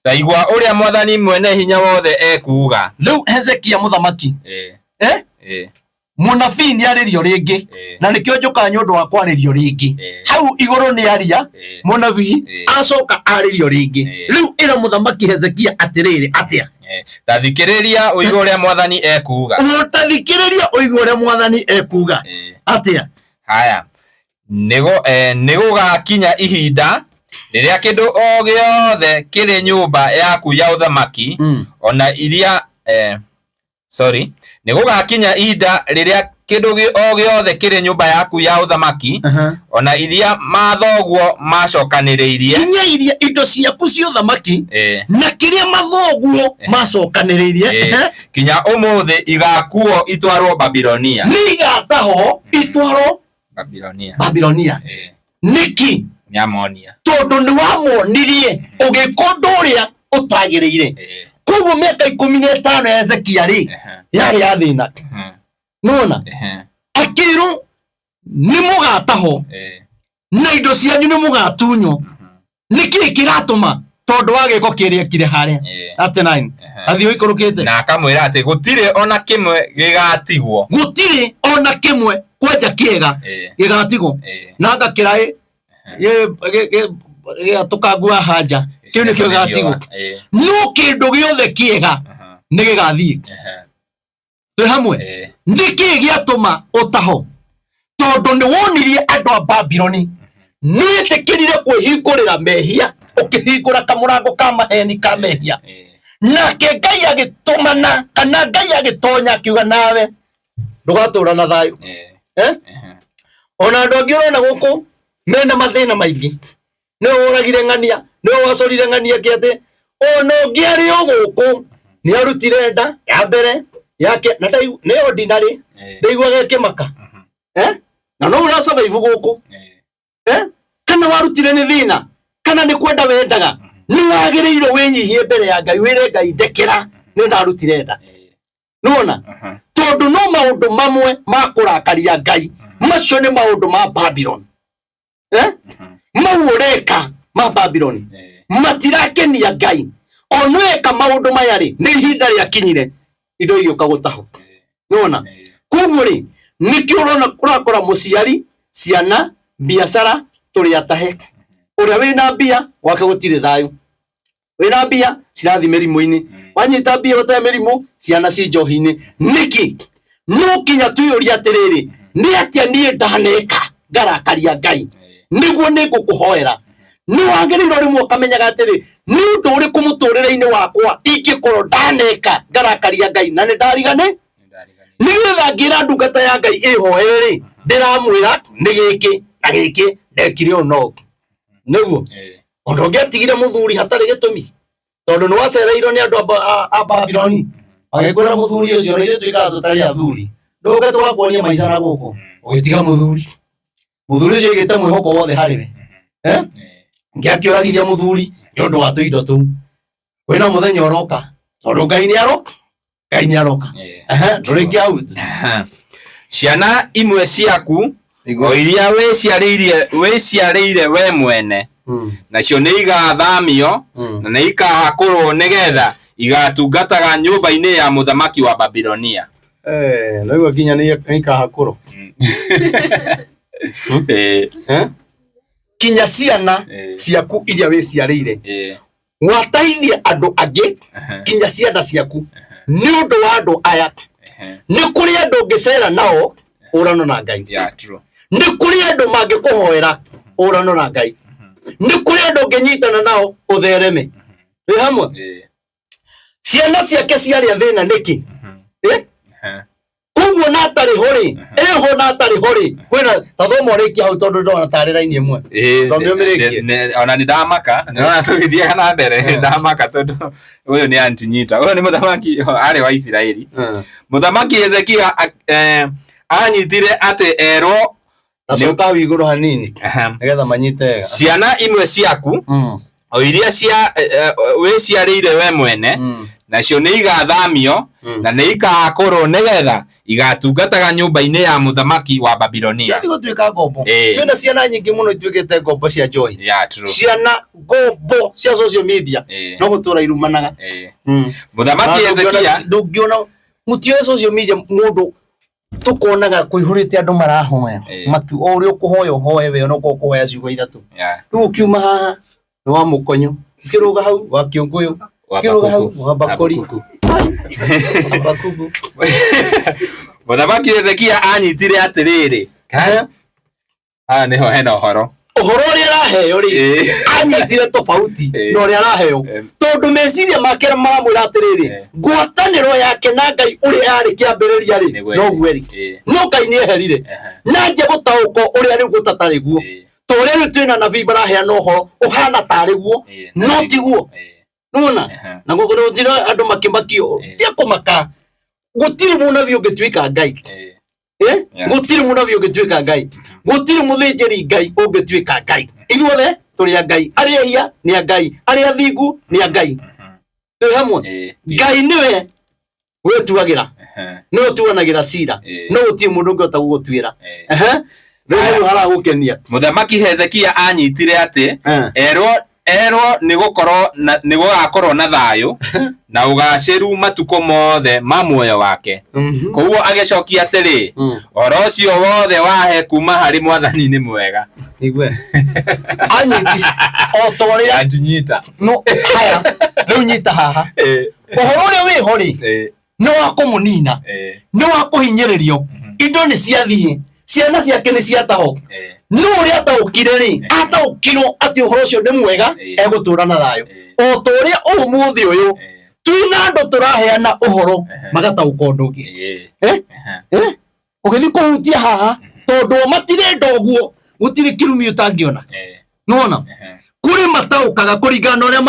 taigwa uria mwathani mwene hinya wothe ekuga riu Hezekia muthamaki munabii ni aririo ringi na nikio njuka nyundu wa kwaririo ringi hau iguru ni aria munabii acoka aririo ringi riu ira muthamaki Hezekia atiriri atia tathikiriria uigo uria mwathani ekuga utathikiriria uigo uria mwathani ekuga atia haya nigugakinya ihinda riria kindu o giothe kiri nyumba yaku ya uthamaki ona iria nigugakinya ihinda riria kindu o giothe kiri nyumba yaku ya uthamaki ona iria mathoguo macokaniriirie kinya iria indo ciaku cia uthamaki na kiria mathoguo macokaniriirie kinya umuthi igakuo itwarwo Babilonia ni igataho itwarwo Babilonia niki nyamonia tondu ni wamonirie ugikonda uria utagiriire koguo miaka 15 ya Hezekia ri yari ya thina nona akiru ni mugataho na indo cianyu ni mugatunyo niki kiratuma tondu wa giko kiria kire haria ati 9 athio ikurukite na akamwira ati gutire ona kimwe gigatigwo gutire ona kimwe kwenja kiega gigatigwo na ngakirai ye tukagua haja kiu ni kio gatigwo no kindu giothe kiega ni gigathii twi hamwe ndiki giatuma utaho tondu ni wonirie andu a Babylon ni etikirire kwihingurira mehia ukihingura kamurango ka maheni ka mehia nake Ngai agitumana kana Ngai agitonya akiuga nawe ndugatura na thayu ona andu angi urona guku mena mathina maingi ni uragire ng'ania ni wacorire ng'ania kiate ona ungi ari guku ni arutire nda ya mbere yake na ne ordinary ndaigua geke maka na no urasaba ivuguku kana warutire ni thina kana ni kwenda wendaga ni wagireiro winyihie mbere ya Ngai wire Ngai ndekera ni ndarutire nda nona tondu no maundu mamwe makurakaria Ngai macio ni maundu ma Babylon maureka ma Babylon matirakenia Ngai onweka maundu maya ri ni hinda ria kinyire indo iyo kagutaho nona kuguo ri nikio urakora muciari ciana biashara turi atahe uria wina mbia wake gutire thayu wina mbia cirathi merimu-ini wanyita mbia gutire merimu ciana ci njohi-ini niki no kinya tuyuria atiriri ni atia nie ndaneka ngarakaria Ngai niguo nigukuhoera ni wagiriirwo rimwe ukamenyaga atiri ni undu uriku muturire-ini wakwa ingikorwo ndaneka ngarakaria Ngai na ni ndarigane nigetha ngira ndungata ya Ngai ihoere ndiramwira ni giki na giki ndekire ono niguo undu ungetigire muthuri hatari gitumi tondu ni wacereirwo ni andu a Babylon agikwira muthuri ucio ni twikaga tutari athuri nduge twakuonia maica na guku ugitiga muthuri ucio igite mwihoko wothe hariwe ngiakĩoragithia muthuri ni undu wa tuindo tu wina muthenya uroka tondu Ngai ni aroka ndurikia out ciana imwe ciaku o iria wiciarĩire we mwene nacio nĩ igathamio na nĩ ikahakurwo nigetha igatungataga nyũmba-inĩ ya muthamaki wa Babilonia naigua kinya nĩ ikahakurwo kinya ciana ciaku iria wiciarĩire wataithie andu angi kinya ciana ciaku ni undu wa andu aya ni kuri andu ngicera nao urano na Ngai ni kuri andu mangikuhoera urano na Ngai ni kuri andu nginyitana nao uthereme ri hamwe ciana ciake ciaria thina niki kuguo na atari hori eho na atari hori kwina tathoma rikia hau tondu ndona tarira-ini imwe thomio mirikie ona ni ndamaka nona tugithia na mbere ndamaka tondu uyu ni antinyita uyu ni muthamaki ari wa Israeli muthamaki Hezekia anyitire ati ero nacoka hau iguru hanini nigetha manyite ciana imwe ciaku o iria wiciarĩire we mwene nacio nĩ igathamio na nĩ ikahakurwo nigetha igatungataga nyũmba-inĩ ya muthamaki wa Babilonia ciathi gutuika ngombo twina ciana nyingi muno ituikite ngombo cia njohi ciana ngombo cia social media no gutura irumanaga muthamaki Hezekia ndungiona mutio social media mundu tukonaga kuihurite andu marahoya maki o uri ukuhoya uhoye we no kuhoya ciugo ithatu riu kiuma haha ni wa mukonyo kiruga hau wa kiongoyo kiruga hau wa bakori abakubu muthamaki Hezekia anyitire atiriri niho hena uhoro uria araheo ri anyitire tofauti no ria araheo tondu meciria makera maramwira atiriri ngwataniro yake na Ngai uri ari kiambiriria ri no gweri no Ngai ni eherire na nje gutauko uri ari gutatari guo tore ri twina nabii barahea no ho uhana tari guo no tiguo nona na gogo ndira andu makimakio tia kumaka gutiri munabii ungituika Ngai gutiri munabii ungituika Ngai gutiri muthinjiri Ngai ungituika Ngai ithuothe turi a Ngai aria hia ni a Ngai aria thingu ni a Ngai turi hamwe Ngai niwe wetuagira no tuanagira cira no utie mundu ngota gugutwira ndio hara gukenia muthamaki Hezekia anyitire ati ero ni gugakorwo na thayu na ugaciru matuko mothe ma muoyo wake koguo agicokia atiri oro ucio wothe wahe kuma hari mwathani ni mwega igwe anyiti o toria antinyita no haya riu nyita haha uhoro uria wi hori ni wa kumunina ni wa kuhinyiririo indo ni ciathie ciana ciake ni ciataho no uri ataukire ri ataukirwo ati uhoro ucio ni mwega egutura na thayu o toria umuthi uyu twina andu turaheana uhoro magatauka undu ungi ugithi kuhutia haha tondu matire ndoguo gutire kirumi utangiona nona kuri mataukaga kuringana uria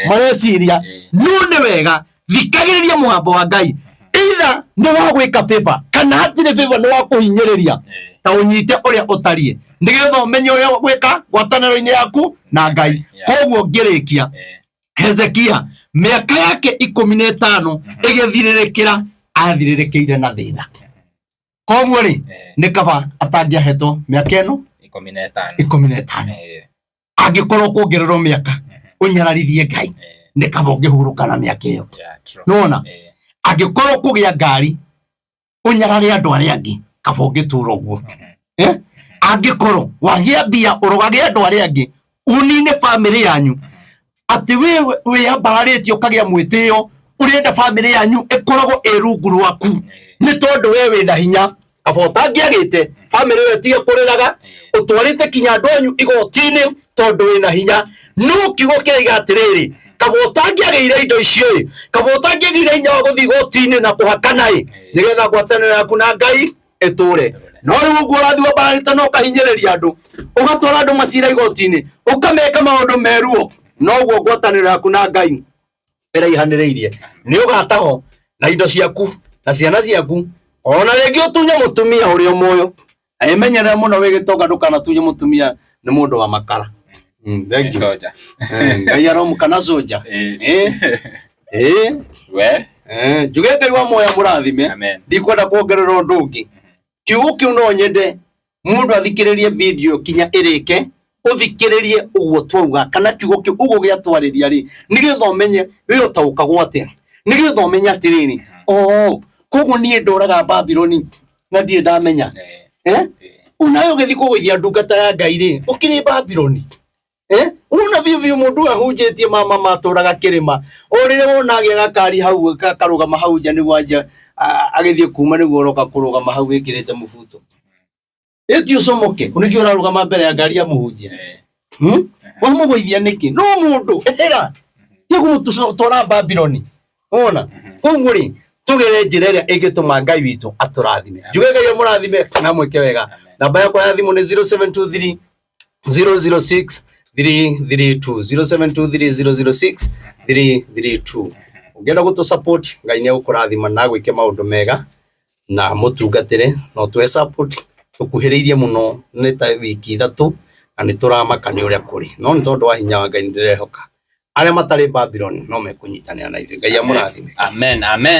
mareciria no ni wega thikagiriria muhambo wa Ngai either no wa gwika favor kana hatire favor no wa kuhinyiriria ta unyite uria utarie nigetha umenye uria gwika gwataniro-ini yaku na Ngai koguo ngirikia Hezekia miaka yake 15 igithiririkira athirirekeire na thina koguo ri ni kaba atangiahetwo miaka ino 15 angikorwo kuongererwo miaka unyararithie Ngai ni kaba ungihuruka na miaka iyo nona angikorwo kugia ngari unyarare andu aria angi kaba ungitura uguo angikorwo wagia mbia urugage andu aria angi unine family yanyu ati we ambararitio ukagia mwitio urenda family yanyu ikoragwo irungu rwaku ni tondu we wina hinya kaba utangiagite family we tige kuriraga utwarite kinya andu anyu igotini tondu wina hinya no kigo kiriga atiriri kaba utangiagire indo icio kaba utangiagire hinya wa guthi igotini na kuhakana nigetha ngwataniro yaku na Ngai iture no riu uguo urathua barita no kahinyiriria andu ugatwara andu macira igotini ukameka maundu meruo no guo ngwataniro yaku na Ngai iraihaniriirie ni ugataho na indo ciaku na ciana ciaku ona ringi utunye mutumia urio moyo aimenyerera muno wigitonga ndukana tunye mutumia ni mundu wa makara soja Ngai aromukana soja we njuge Ngai wa moya murathime ndikwenda kuongerera undu ungi kiugo kiu no nyende mundu athikiririe video kinya irike uthikiririe uguo twauga kana kiugo kiu uguo giatwariria ri nigetha umenye we utaukagwo atia nigetha umenye atiriri koguo nie ndoraga Babyloni na ndire ndamenya unayo gethi kugwithia ndungata ya Ngai ri ukiri Babyloni una vivi mundu ahunjitie mama maturaga kirima urire wona agia gakari hau karugama hau nja ni wanja agithie kuma ni goroka kurugama hau ikirite mubuto etio somoke unigio rarugama mbere ya ngari ya muhunjia wa mugwithia niki no mundu etera tigo mututora Babyloni ona kunguri tugere njira iria ingituma Ngai witu aturathime njuge Ngai amurathime na mweke wega namba yakwa ya thimu ni 0723 006 332 0723 006 332 ungenda gutu support Ngai ni ukurathima na gwike maundu mega na mutungatire no twe support tukuhiriirie muno ni ta wiki 3 na ni turamaka ni uria kuri no ni tondu wa hinya wa Ngai ndirehoka aria matari Babylon no mekunyitanira na ithuĩ Ngai amurathime amen amen.